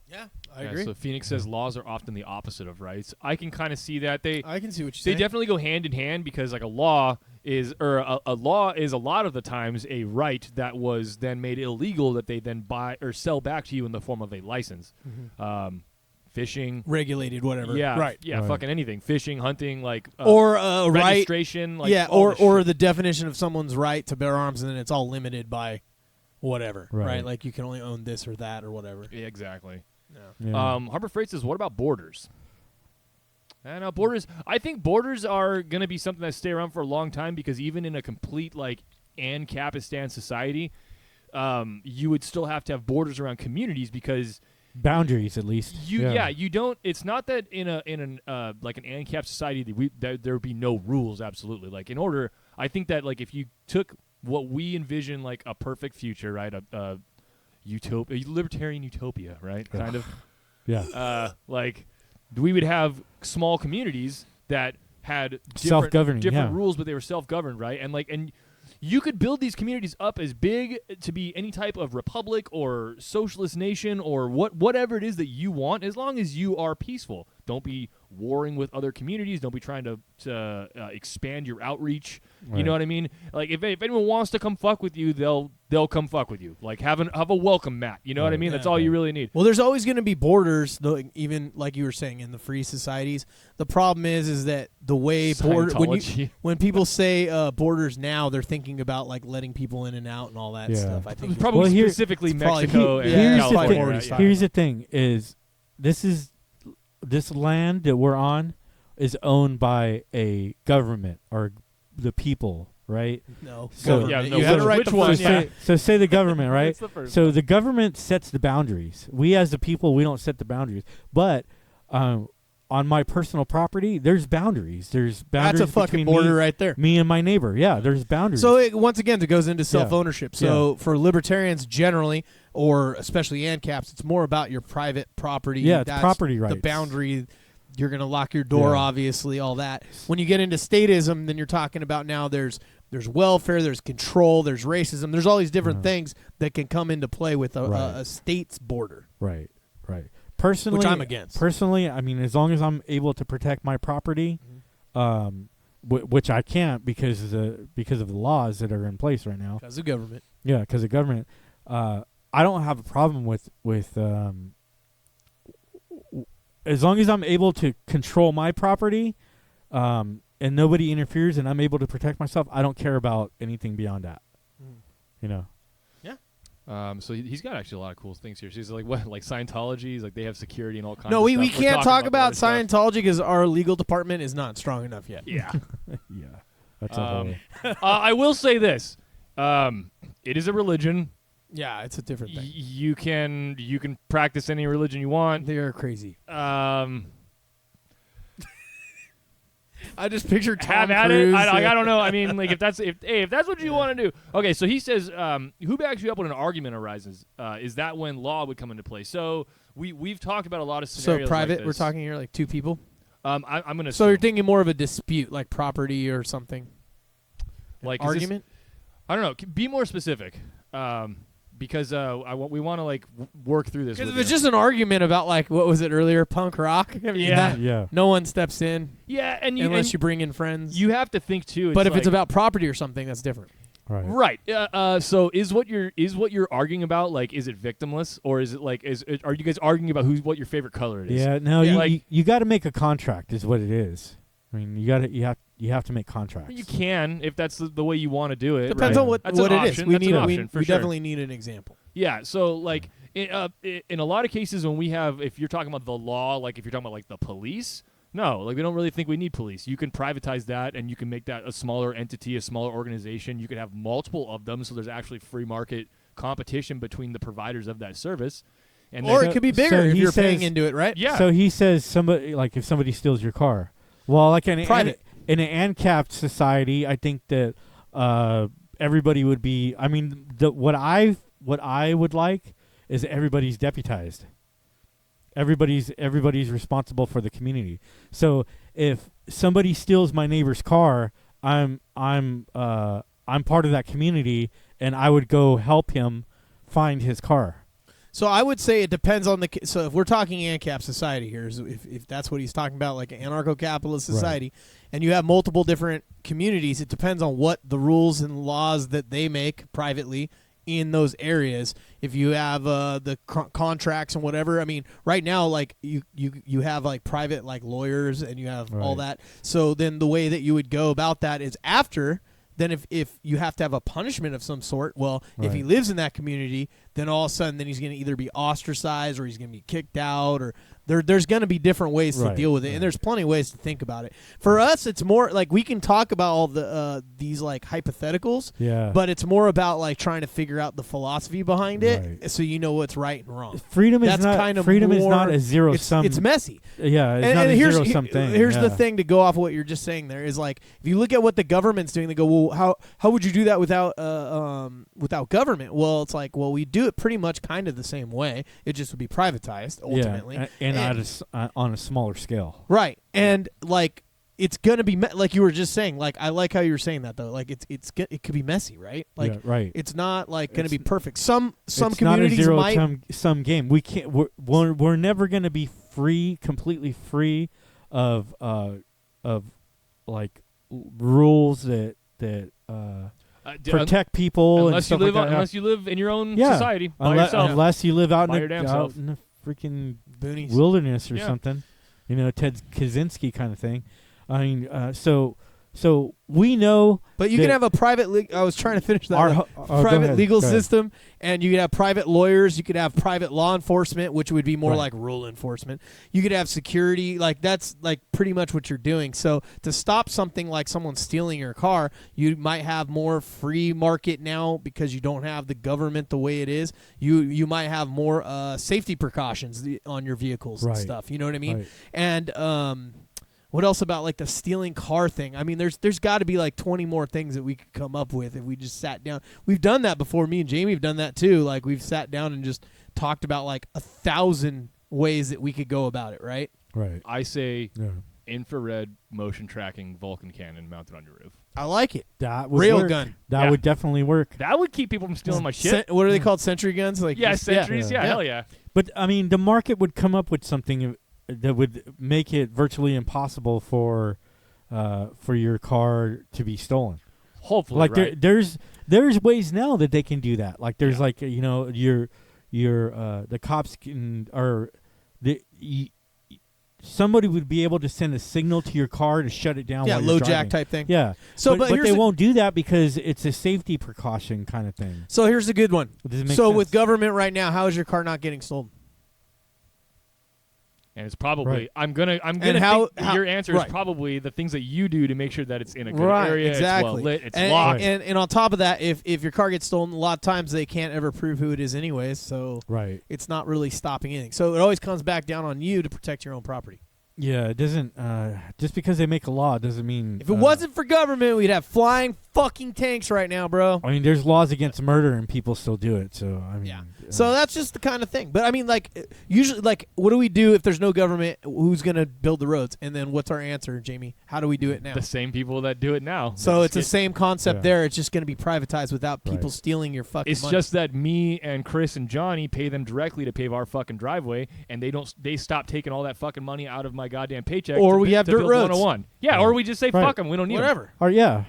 Yeah, I agree. So Phoenix says laws are often the opposite of rights. I can kind of see that. I can see what you're They saying. definitely go hand in hand, because like a law is a law is a lot of the times a right that was then made illegal that they then buy or sell back to you in the form of a license. Fishing, regulated, whatever. yeah, Right. yeah, Right. fucking anything, fishing, hunting, like Or right. registration, like Yeah, all this or shit. the definition of someone's right to bear arms, and then it's all limited by whatever. Right. Right. Like you can only own this or that or whatever. Yeah, exactly. Yeah. Harbor Freight says, what about borders? Now borders, I think borders are going to be something that stay around for a long time, because even in a complete like Ancapistan society, you would still have to have borders around communities, because Boundaries, at least. you don't. It's not that in an like an ANCAP society that there would be no rules. Absolutely, like in order. I think that like if you took what we envision like a perfect future, right? A utopia, a libertarian utopia, right? Kind of. Yeah. Like we would have small communities that had Self-governing, different yeah. rules, but they were self-governed, right? And you could build these communities up as big to be any type of republic or socialist nation or whatever it is that you want, as long as you are peaceful. Don't be warring with other communities. Don't be trying to expand your outreach. You Right. know what I mean? Like if anyone wants to come fuck with you, they'll come fuck with you. Like have a welcome mat. You know what I Right. mean? That's Yeah. all you really need. Well, there's always going to be borders, though. Even like you were saying in the free societies, the problem is that the way Scientology. when people say borders now, they're thinking about like letting people in and out and all that Yeah. stuff. I think Probably Well, here- specifically it's probably- Mexico and yeah, here's the California. thing. right? Yeah. Here's the thing: is this land that we're on is owned by a government or the people, right? no. So- government. Yeah, no, you had it right which the one? first So time. say the government, right? That's the first So the government sets the boundaries. We as the people, we don't set the boundaries. But on my personal property, there's boundaries. There's boundaries That's a fucking between border me, right there. me and my neighbor. Yeah, there's boundaries. So once again, it goes into self-ownership. So for libertarians generally, or especially ANCAPs, it's more about your private property. Yeah, it's That's property The rights. boundary. You're going to lock your door, Yeah. obviously, all that. When you get into statism, then you're talking about now there's welfare, there's control, there's racism. There's all these different things that can come into play with Right. a state's border. right. Personally, Which I'm against. Personally, I mean, as long as I'm able to protect my property, which I can't because of the laws that are in place right now. Because of government. Yeah, because of government. I don't have a problem with as long as I'm able to control my property, and nobody interferes, and I'm able to protect myself, I don't care about anything beyond that. You know. So he's got actually a lot of cool things here. So he's like, what, like Scientology? He's like, they have security and all kinds. No, of we stuff. We're can't talking talk about the other stuff. Scientology because our legal department is not strong enough yet. Yeah. Yeah. That's a whole. I will say this: it is a religion. Yeah, it's a different thing. You can practice any religion you want. They're crazy. I I just picture Tom have at Cruise. it. I don't know. I mean, like if that's what you want to do. Okay, so he says, who backs you up when an argument arises? Is that when law would come into play? So we've talked about a lot of So scenarios. private, like we're this. talking here like two people. I'm gonna. So you're assume, thinking more of a dispute, like property or something. like is this- Argument. I don't know. Be more specific, because we want to like work through this. Because with if it's you. just an argument about like what was it earlier, punk rock? I mean, Yeah. that- Yeah. no one steps in yeah, and unless and you bring in friends. you have to think too. but if it's like- about property or something, that's different. Right. right, so is what you're arguing about, like, is it victimless, or is it like are you guys arguing about what your favorite color it is? Yeah. No, Yeah. you Like- you got to make a contract, is what it is. I mean, you have to make contracts. You can if that's the way you want to do it. Depends right? on what That's an it is. option. We That's need an a- option, for we sure. definitely need an example. Yeah, so like in a lot of cases when we have, if you're talking about the law, like if you're talking about like the police, no, like we don't really think we need police. You can privatize that and you can make that a smaller entity, a smaller organization. You could have multiple of them, so there's actually free market competition between the providers of that service. And Or then- it could be so bigger if he you're paying says- into it, right? yeah, So he says somebody, like, if somebody steals your car, well, like Private. in an ANCAP society, I think that everybody would be. I mean, what I would like is everybody's deputized. Everybody's responsible for the community. So if somebody steals my neighbor's car, I'm part of that community, and I would go help him find his car. So I would say it depends on the. So if we're talking ANCAP society here, if that's what he's talking about, like an anarcho-capitalist Right. society, and you have multiple different communities, it depends on what the rules and laws that they make privately in those areas. If you have the contracts and whatever, I mean, right now, like you have like private like lawyers and you have all Right. that. So then the way that you would go about that is after. Then if you have to have a punishment of some sort, well, if he Right. lives in that community, then all of a sudden then he's going to either be ostracized or he's going to be kicked out, or there's going to be different ways to Right, deal with it. right. And there's plenty of ways to think about it. For us, it's more like we can talk about all the these like hypotheticals, Yeah. but it's more about like trying to figure out the philosophy behind it, Right. so you know what's right and wrong. freedom is That's not kind of freedom is more- not a zero It's, sum. it's messy. Yeah, it's And not a here's zero sum thing. here's the yeah. thing to go off of what you're just saying there is like if you look at what the government's doing, they go, well, how would you do that without government? Well, it's like, well, we do it pretty much kind of the same way. It just would be privatized ultimately, Yeah, and on a smaller scale. right? And like it's gonna be like you were just saying. Like I like how you were saying that though. Like it could be messy, right? Like yeah, right. it's not like gonna It's- be perfect. Some it's communities not a might. zero-sum game. We can't. We're never going to be completely free of like rules that protect people and unless you stuff live like that. unless you live in your own Yeah. society by unless, yourself. unless you live out By in your damn out self. in the freaking Boonies. wilderness or Yeah. something, Ted Kaczynski kind of thing. I mean, so we know But you that can have a private. I was trying to finish that. our like, go private ahead, legal go ahead. system, and you could have private lawyers. You could have private law enforcement, which would be more Right. like rule enforcement. You could have security. Like that's like pretty much what you're doing. So to stop something like someone stealing your car, you might have more free market now because you don't have the government the way it is. You might have more safety precautions on your vehicles and Right. stuff. You know what I mean? Right. And what else about like the stealing car thing? I mean, there's got to be like 20 more things that we could come up with if we just sat down. We've done that before. Me and Jamie have done that too. Like we've sat down and just talked about like 1,000 ways that we could go about it. Right? Right. I say Yeah. infrared motion tracking Vulcan cannon mounted on your roof. I like it. That would Rail work. gun. That Yeah. would definitely work. That would keep people from stealing my shit. What are they called? Sentry guns? Like Yeah, just- sentries. Yeah, Yeah. hell yeah. But I mean, the market would come up with something that would make it virtually impossible for your car to be stolen. Hopefully, Like right? there's ways now that they can do that. Like there's like your the cops can or the somebody would be able to send a signal to your car to shut it down. Yeah, while low you're jack driving. type thing. Yeah. So, but here's they the- won't do that because it's a safety precaution kind of thing. So here's the good one. Does it make So sense? with government right now, how is your car not getting stolen? And it's probably Right. I'm gonna how- think your answer right. is probably the things that you do to make sure that it's in a good Right, area, exactly. it's well lit, it's and, locked. and on top of that, if your car gets stolen, a lot of times they can't ever prove who it is anyways, so Right. it's not really stopping anything. So it always comes back down on you to protect your own property. Yeah, it doesn't. Just because they make a law doesn't mean. If it wasn't for government, we'd have flying fucking tanks right now, bro. I mean, there's laws against murder and people still do it. So I mean. Yeah. So that's just the kind of thing. But I mean, like, usually, like, what do we do if there's no government? Who's going to build the roads? And then what's our answer, Jamie? How do we do it now? the same people that do it now. So They it's the just same concept Yeah. there. It's just going to be privatized without people Right. stealing your fucking It's money. just that me and Chris and Johnny pay them directly to pave our fucking driveway, and they stop taking all that fucking money out of my goddamn paycheck. Or to we bu- have to dirt build roads. 101. Yeah, Right. or we just say Right. fuck them. We don't need 'em. whatever. Or yeah.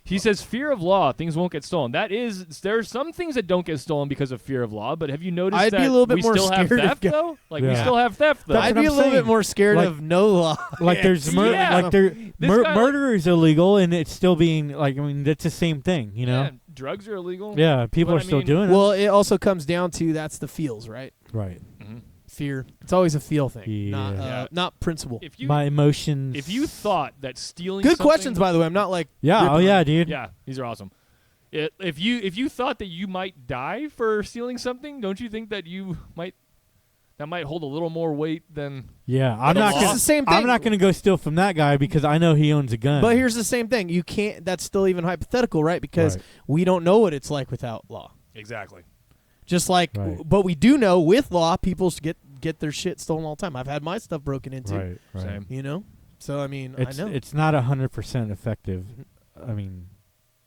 He says fear of law, things won't get stolen. That is, there are some things that don't get stolen because of fear of law. But have you noticed I'd that be a little bit we more still have scared of theft go- though? Like we Yeah. still have theft though. That's I'd what be a I'm little bit saying. more scared Like- of no law. Like there's murder. Yeah. Like there, This guy, like- murder is illegal and it's still being like. I mean, that's the same thing. You know. Yeah, drugs are illegal. Yeah. People But are I still mean- doing Well, it also comes down to that's the feels, right? it. Right. Mhm. Fear. It's always a feel thing, not Yeah. not principle. If you My emotions. if you thought that stealing Good something- questions, by the way. I'm not like Yeah. ripping Oh on yeah, you. dude. Yeah, these are awesome. If you thought that you might die for stealing something, don't you think that that might hold a little more weight than? Yeah. I'm The not. law- Gonna, the same thing. I'm not gonna go steal from that guy because I know he owns a gun. But here's the same thing. You can't. That's still even hypothetical, right? Because Right. we don't know what it's like without law. Exactly. Just like, Right. but we do know with law, people get their shit stolen all the time. I've had my stuff broken into. Right. Right. Same. You know. So I mean, It's I know. it's not 100% effective. I mean,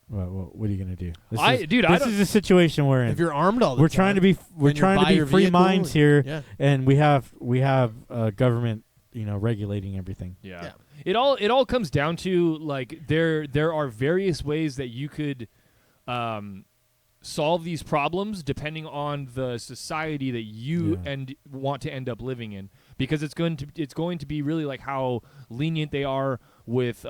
what are you gonna do? This I is don't. the situation we're in. If you're armed all the We're time, trying to be we're and you're trying to by be your free vehicle minds and- here, Yeah. and we have government regulating everything. Yeah. Yeah. It all comes down to like there are various ways that you could solve these problems depending on the society that you Yeah. want to end up living in, because it's going to be really like how lenient they are with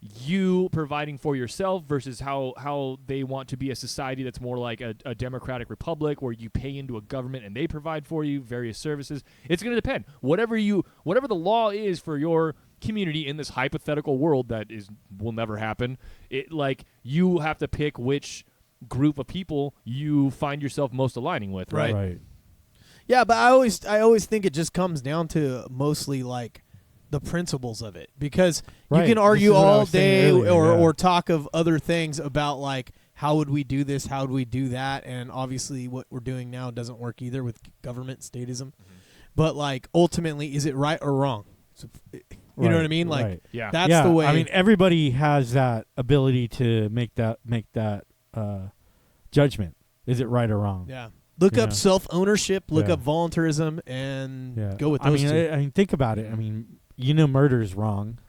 you providing for yourself versus how they want to be a society that's more like a democratic republic where you pay into a government and they provide for you various services. It's going to depend. Whatever the law is for your community in this hypothetical world that will never happen, it like you have to pick which group of people you find yourself most aligning with, right? Right. Yeah, but I always think it just comes down to mostly like the principles of it, because Right. you can This argue is what I all was saying day earlier, yeah. or talk of other things about like how would we do this, how would we do that, and obviously what we're doing now doesn't work either with government statism. But like ultimately, is it right or wrong? So, you know what I Right, mean? Like right. Yeah. that's yeah, the way. I mean, everybody has that ability to make that judgment. Is it right or wrong? yeah. Look Yeah. up self-ownership. Look Yeah. up voluntarism, and Yeah. go with I those mean, two. I mean, think about it. I mean, murder is wrong.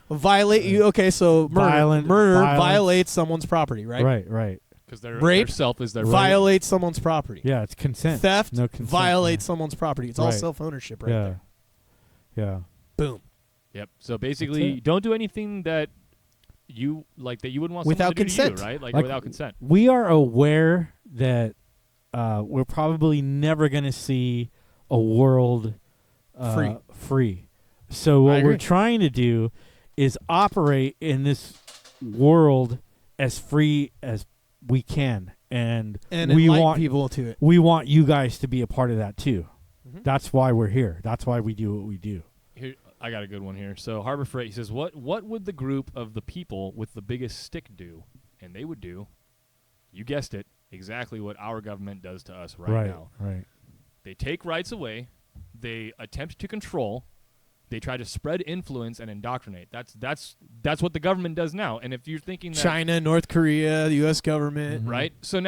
Violate you. Okay, so murder Violence. violates someone's property, right? Right. Because their Rape, self is their Violates someone's property. Yeah, it's consent. Theft No consent. violates someone's property. It's all Right. self-ownership right yeah. there. Yeah. Boom. Yep. So basically, it. don't do anything that you like that you wouldn't want Without someone to do to consent. you, right? Like Like, without consent. We are aware that we're probably never going to see a world free. So I what we're agree. trying to do is operate in this world as free as we can, and And we enlighten want people to it. we want you guys to be a part of that too. Mhm. That's why we're here. That's why we do what we do. Here, I got a good one here. So Harbor Freight, he says, what would the group of the people with the biggest stick do? And they would do, you guessed it, exactly what our government does to us right now. Right. They take rights away. They attempt to control. They try to spread influence and indoctrinate. That's what the government does now. And if you're thinking that China, North Korea, the U.S. government. Mhm. right, so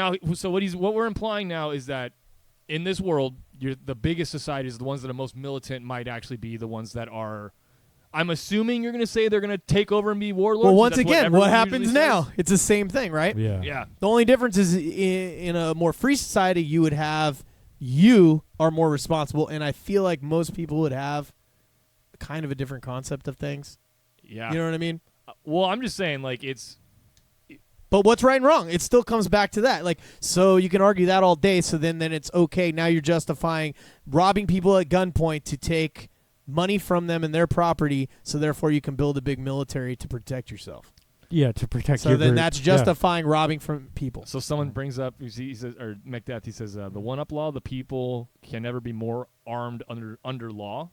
what we're implying now is that in this world, the biggest societies, the ones that are most militant, might actually be the ones that are. I'm assuming you're going to say they're going to take over and be warlords. Well, 'cause once that's again, everyone what happens usually now? says. It's the same thing, right? Yeah. Yeah. The only difference is in a more free society, you would have you are more responsible, and I feel like most people would have kind of a different concept of things. Yeah. You know what I mean? Well, I'm just saying, like, it's But what's right and wrong? It still comes back to that. Like, so you can argue that all day. So then it's okay. Now you're justifying robbing people at gunpoint to take money from them and their property. So therefore, you can build a big military to protect yourself. Yeah, to protect. So your then group. that's Yeah. justifying robbing from people. so someone brings up he says, or Macbeth, he says the one-up law: the people can never be more armed under law.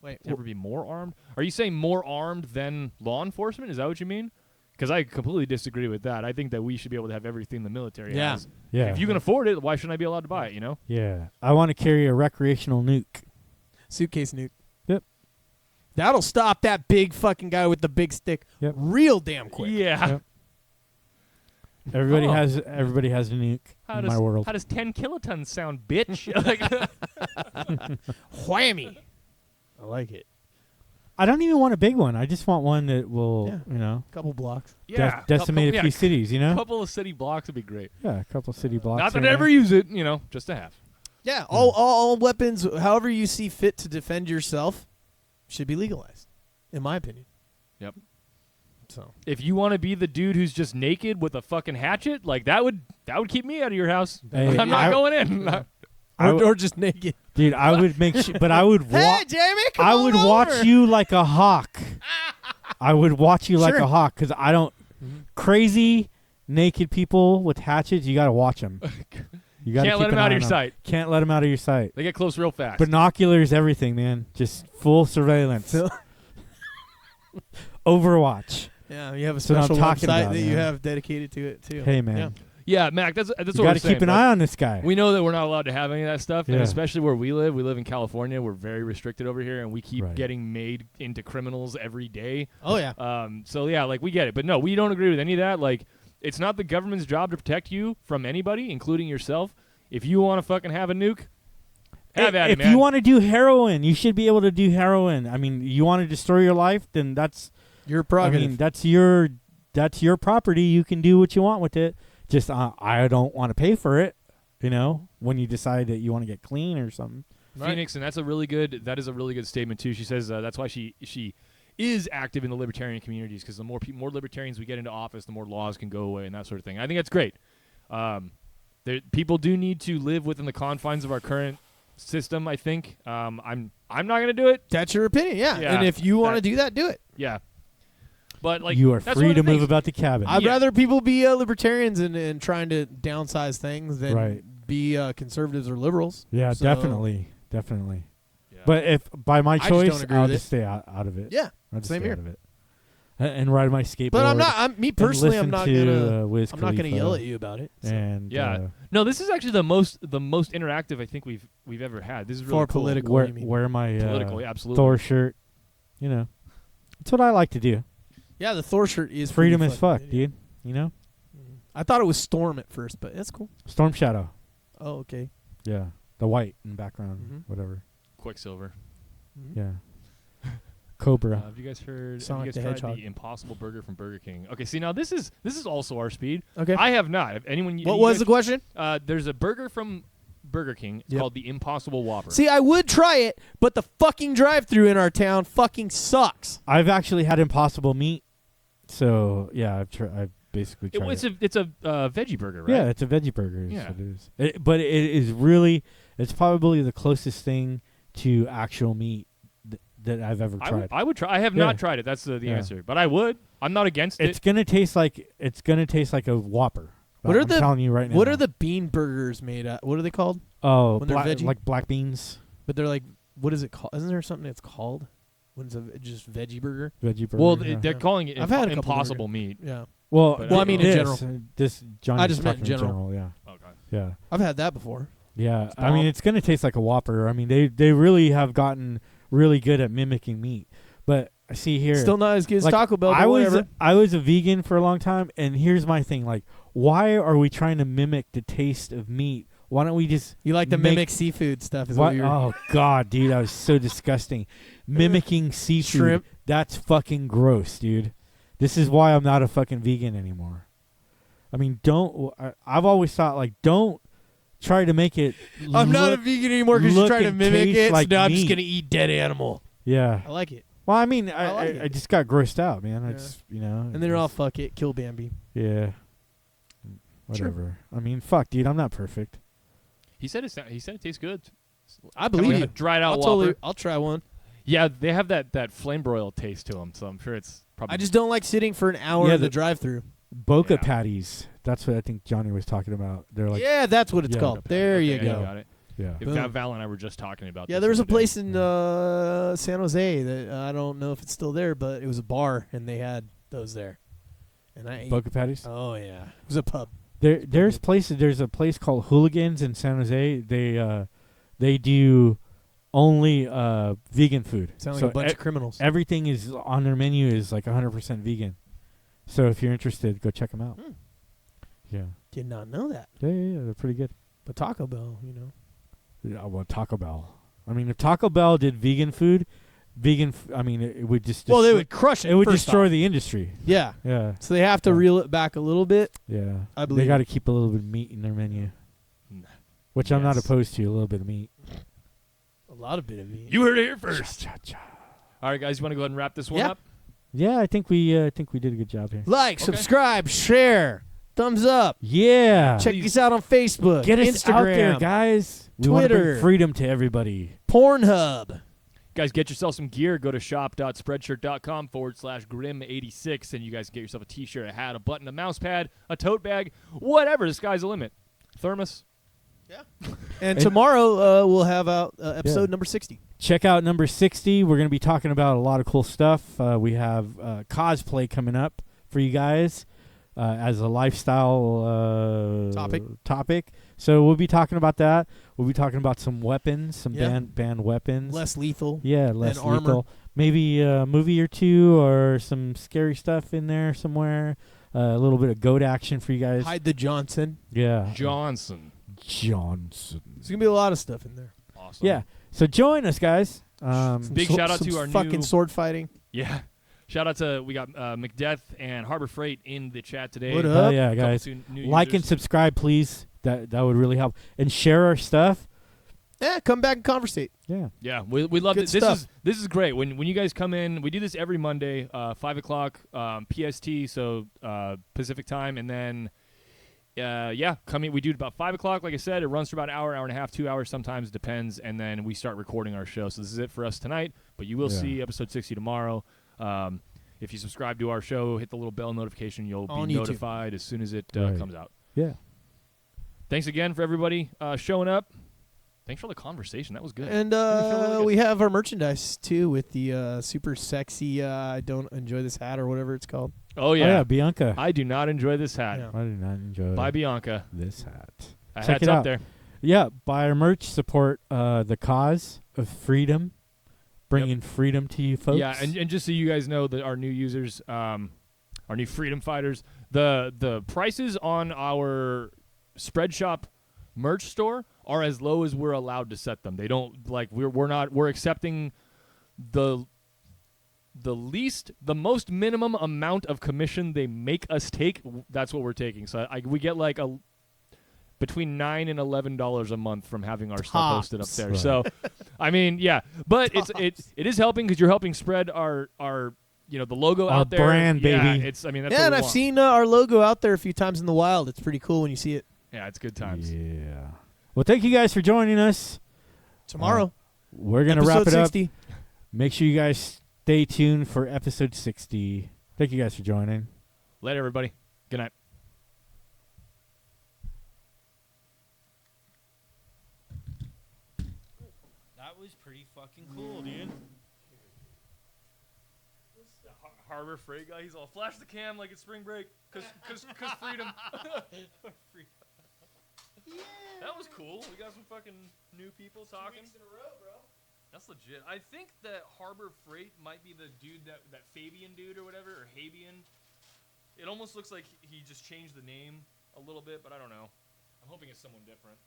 Wait, Never be more armed? Are you saying more armed than law enforcement? Is that what you mean? Because I completely disagree with that. I think that we should be able to have everything the military Yeah. has. Yeah. If you can afford it, why shouldn't I be allowed to buy it? You know? Yeah. I want to carry a recreational nuke. suitcase nuke. Yep. That'll stop that big fucking guy with the big stick Yep. real damn quick. Yeah. Yep. Everybody Oh. has a nuke How in does my world. how does 10 kilotons sound, bitch? Like, Whammy. I like it. I don't even want a big one. I just want one that will, Yeah. Couple blocks. yeah, decimate a couple, few cities. You a know. couple of city blocks would be great. Yeah, a couple city blocks. Not that here I and ever there. use it, you know, just to have. Yeah, all weapons, however you see fit to defend yourself, should be legalized, in my opinion. Yep. So If you want to be the dude who's just naked with a fucking hatchet, like that would keep me out of your house. Hey, I'm not I- going in. I or just naked. Dude, I would make sure, but I would Hey, Jamie, come I on would over. watch you like a hawk. I would watch you like Sure. a hawk because I don't. Crazy naked people with hatchets, you got to watch them. You got to Can't let them out of your sight. Can't let them out of your sight. They get close real fast. Binoculars, everything, man. Just full surveillance. Overwatch. Yeah, you have a That's what I'm special talking website about, that you man. have dedicated to it, too. Hey, man. Yeah. yeah, Mac, that's You what got we're to saying. keep an but eye on this guy. We know that we're not allowed to have any of that stuff, and Yeah. especially where we live. We live in California. We're very restricted over here, and we keep Right. getting made into criminals every day. Oh, yeah. So yeah, like we get it, but no, we don't agree with any of that. Like, it's not the government's job to protect you from anybody, including yourself. If you want to fucking have a nuke, have at it, if man. you want to do heroin, you should be able to do heroin. I mean, you want to destroy your life, then that's Your I prerogative. mean, that's your property. You can do what you want with it. Just I don't want to pay for it. You know, when you decide that you want to get clean or something. Phoenix, and that is a really good statement too. She says that's why she is active in the libertarian communities, because the more libertarians we get into office, the more laws can go away and that sort of thing. I think that's great. People do need to live within the confines of our current system. I think I'm not going to do it. That's your opinion, yeah. Yeah, And if you want to that- do that, do it. Yeah, but like you are that's free one to of the move things. about the cabin. I'd Yeah. rather people be libertarians and trying to downsize things than Right. be conservatives or liberals. yeah, So- definitely. Yeah. But if by my just don't choice, agree I'll with just it. stay out of it. Yeah, I'll just same stay here. out of it. And ride my skateboard. but I'm not. Me and personally, I'm listen not to, gonna. Wiz I'm not gonna Khalifa yell at you about it. So. And Yeah. No, this is actually the most interactive I think we've ever had. This is really For cool. political. wear, you mean. wear my Political, yeah, absolutely. Thor shirt. You know, that's what I like to do. Yeah, the Thor shirt is Freedom pretty as fuck, fucking good, dude. You know, yeah. I thought it was Storm at first, but that's cool. Storm Shadow. Oh, okay. Yeah, the white in the background, Mhm. whatever. Quicksilver. Mhm. Yeah, Cobra. Have you guys heard? Sonic have the you guys tried Hedgehog. the Impossible Burger from Burger King? Okay, see now this is also our speed. Okay. I have not. Have anyone? What you was guys- the question? There's a burger from Burger King. It's Yep. called the Impossible Whopper. See, I would try it, but the fucking drive-through in our town fucking sucks. I've actually had Impossible Meat, so yeah, I've basically tried it's a veggie burger, right? Yeah, it's a veggie burger. Is Yeah. what it is. But it is really, it's probably the closest thing to actual meat that I've ever tried. I would try. I have Yeah. not tried it. That's the Yeah. answer. But I would. I'm not against It's it. gonna taste like a Whopper. What are I'm the- telling you right now? What are the bean burgers made at? What are they called? when they're veggie? like black beans But they're like, what is it called? Isn't there something it's called? When it's just veggie burger? veggie burger? Well, yeah. they're calling it I've had a couple impossible meat. Yeah. well, but Well, I mean in this, general. This Johnny's I just meant in talking general. Yeah, Okay. yeah, I've had that before. yeah. It's I mean, bomb. it's gonna taste like a Whopper. I mean, they really have gotten really good at mimicking meat. But I see here, Still not as good as like, Taco Bell, but I was whatever. I was a vegan for a long time, and here's my thing: like, why are we trying to mimic the taste of meat? Why don't we just You like to make- mimic seafood stuff. Is what? what you're Oh God, dude, that was so disgusting. Mimicking seafood. Shrimp. That's fucking gross, dude. This is why I'm not a fucking vegan anymore. I mean, I've always thought, like, don't try to make it. I'm not a look- vegan anymore because you're look trying to and mimic taste it. like so now I'm just meat. gonna eat dead animal. Yeah. I like it. Well, I mean, I like I it. just got grossed out, man. Yeah. It's you know. And then they're all fuck it, kill Bambi. yeah. Whatever. I mean, fuck, dude. I'm not perfect. He said it tastes good. I believe Kinda you. a dried out I'll Whopper. totally. I'll try one. Yeah, they have that flame broil taste to them, so I'm sure it's probably. I just don't like sitting for an hour Yeah, in the the- drive-through. Boca Yeah. patties. That's what I think Johnny was talking about. They're like, Yeah, that's what it's Yeah. called. There you Okay, go. got it. yeah. If Boom. Val and I were just talking about. Yeah, this there was the a other day. place in San Jose that I don't know if it's still there, but it was a bar and they had those there. And I ate. Boca patties. Oh yeah, it was a pub. There's places. There's a place called Hooligans in San Jose. They do only vegan food. Sound like so a bunch of criminals. everything is on their menu is like 100% vegan. So if you're interested, go check them out. Hmm. Yeah. Did not know that. Yeah, they're pretty good. But Taco Bell, you know. Yeah, well, Taco Bell. I mean, if Taco Bell did vegan food, I mean, it would just. Well, they destroy- would crush it. It would first destroy off. the industry. Yeah. Yeah, So they have to Yeah. reel it back a little bit. yeah. I believe they got to it. keep a little bit of meat in their menu, Mm. which I'm not Yes. opposed to. A little bit of meat. A lot of bit of meat. You heard it here first. Cha, cha, cha. All right, guys, you want to go ahead and wrap this one Yeah. up? Yeah, I think we did a good job here. Like, Okay. subscribe, share, thumbs up. Yeah, Check Please. us out on Facebook, get us Instagram, out there, guys. We want to Twitter. bring freedom to everybody. Pornhub. Guys, get yourself some gear. Go to shop.spreadshirt.com/grim86, and you guys can get yourself a t-shirt, a hat, a button, a mouse pad, a tote bag, whatever. The sky's the limit. Thermos. And tomorrow we'll have out episode number 60. Check out number 60. We're going to be talking about a lot of cool stuff. We have cosplay coming up for you guys as a lifestyle topic. So we'll be talking about that. We'll be talking about some weapons, some Yeah. banned weapons. Less lethal. Yeah, less armor. lethal. Maybe a movie or two or some scary stuff in there somewhere. A little bit of goat action for you guys. Hide the Johnson. Yeah. Johnson. Johnson. There's going to be a lot of stuff in there. Awesome. Yeah. So join us, guys. Some Big shout out some to our fucking new- sword fighting. Yeah. Shout out to, we got McDeath and Harbor Freight in the chat today. What Hell up? yeah, Couple guys. new Like and users. subscribe, please. That would really help. And share our stuff. Yeah, come back and conversate. Yeah. Yeah, we love Good it. This stuff. is great. When you guys come in, we do this every Monday, 5:00 PST, so Pacific time, and then come in. We do it about 5:00. Like I said, it runs for about an hour and a half, 2 hours sometimes, depends, and then we start recording our show. So this is it for us tonight. But you will Yeah. see episode 60 tomorrow. If you subscribe to our show, hit the little bell notification. You'll On be YouTube. notified as soon as it Right. comes out. Yeah. Thanks again for everybody showing up. Thanks for the conversation. That was good. And Made me feel really good. we have our merchandise, too, with the super sexy I don't enjoy this hat or whatever it's called. Oh Oh, yeah. yeah, Bianca. I do not enjoy this hat. Yeah. I do not enjoy By Bianca. this hat. That Check hat's it up out. there. Yeah, buy our merch. Support the cause of freedom. Bringing freedom to you folks. Yeah, and just so you guys know that our new users, our new freedom fighters, the prices on our Spread Shop merch store are as low as we're allowed to set them. They don't like we're accepting the most minimum amount of commission they make us take. That's what we're taking. So we get like between $9 and $11 a month from having our stuff posted up Tops. there. Right. So, I mean, yeah, but it is helping because you're helping spread our the logo Our out there. brand, Yeah, baby. it's that's Yeah, what and we I've want. seen our logo out there a few times in the wild. It's pretty cool when you see it. Yeah, it's good times. Yeah. Well, thank you guys for joining us. Tomorrow, We're going to wrap episode it up. 60. Make sure you guys stay tuned for episode 60. Thank you guys for joining. Later, everybody. Good night. That was pretty fucking cool, dude. Harbor Freight guy, he's all flash the cam like it's spring break, cause freedom. That was cool. We got some fucking new people talking. That's legit. I think that Harbor Freight might be the dude that Fabian dude or whatever, or Habian. It almost looks like he just changed the name a little bit, but I don't know. I'm hoping it's someone different.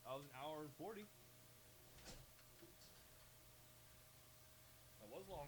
That was an hour and 40. That was long.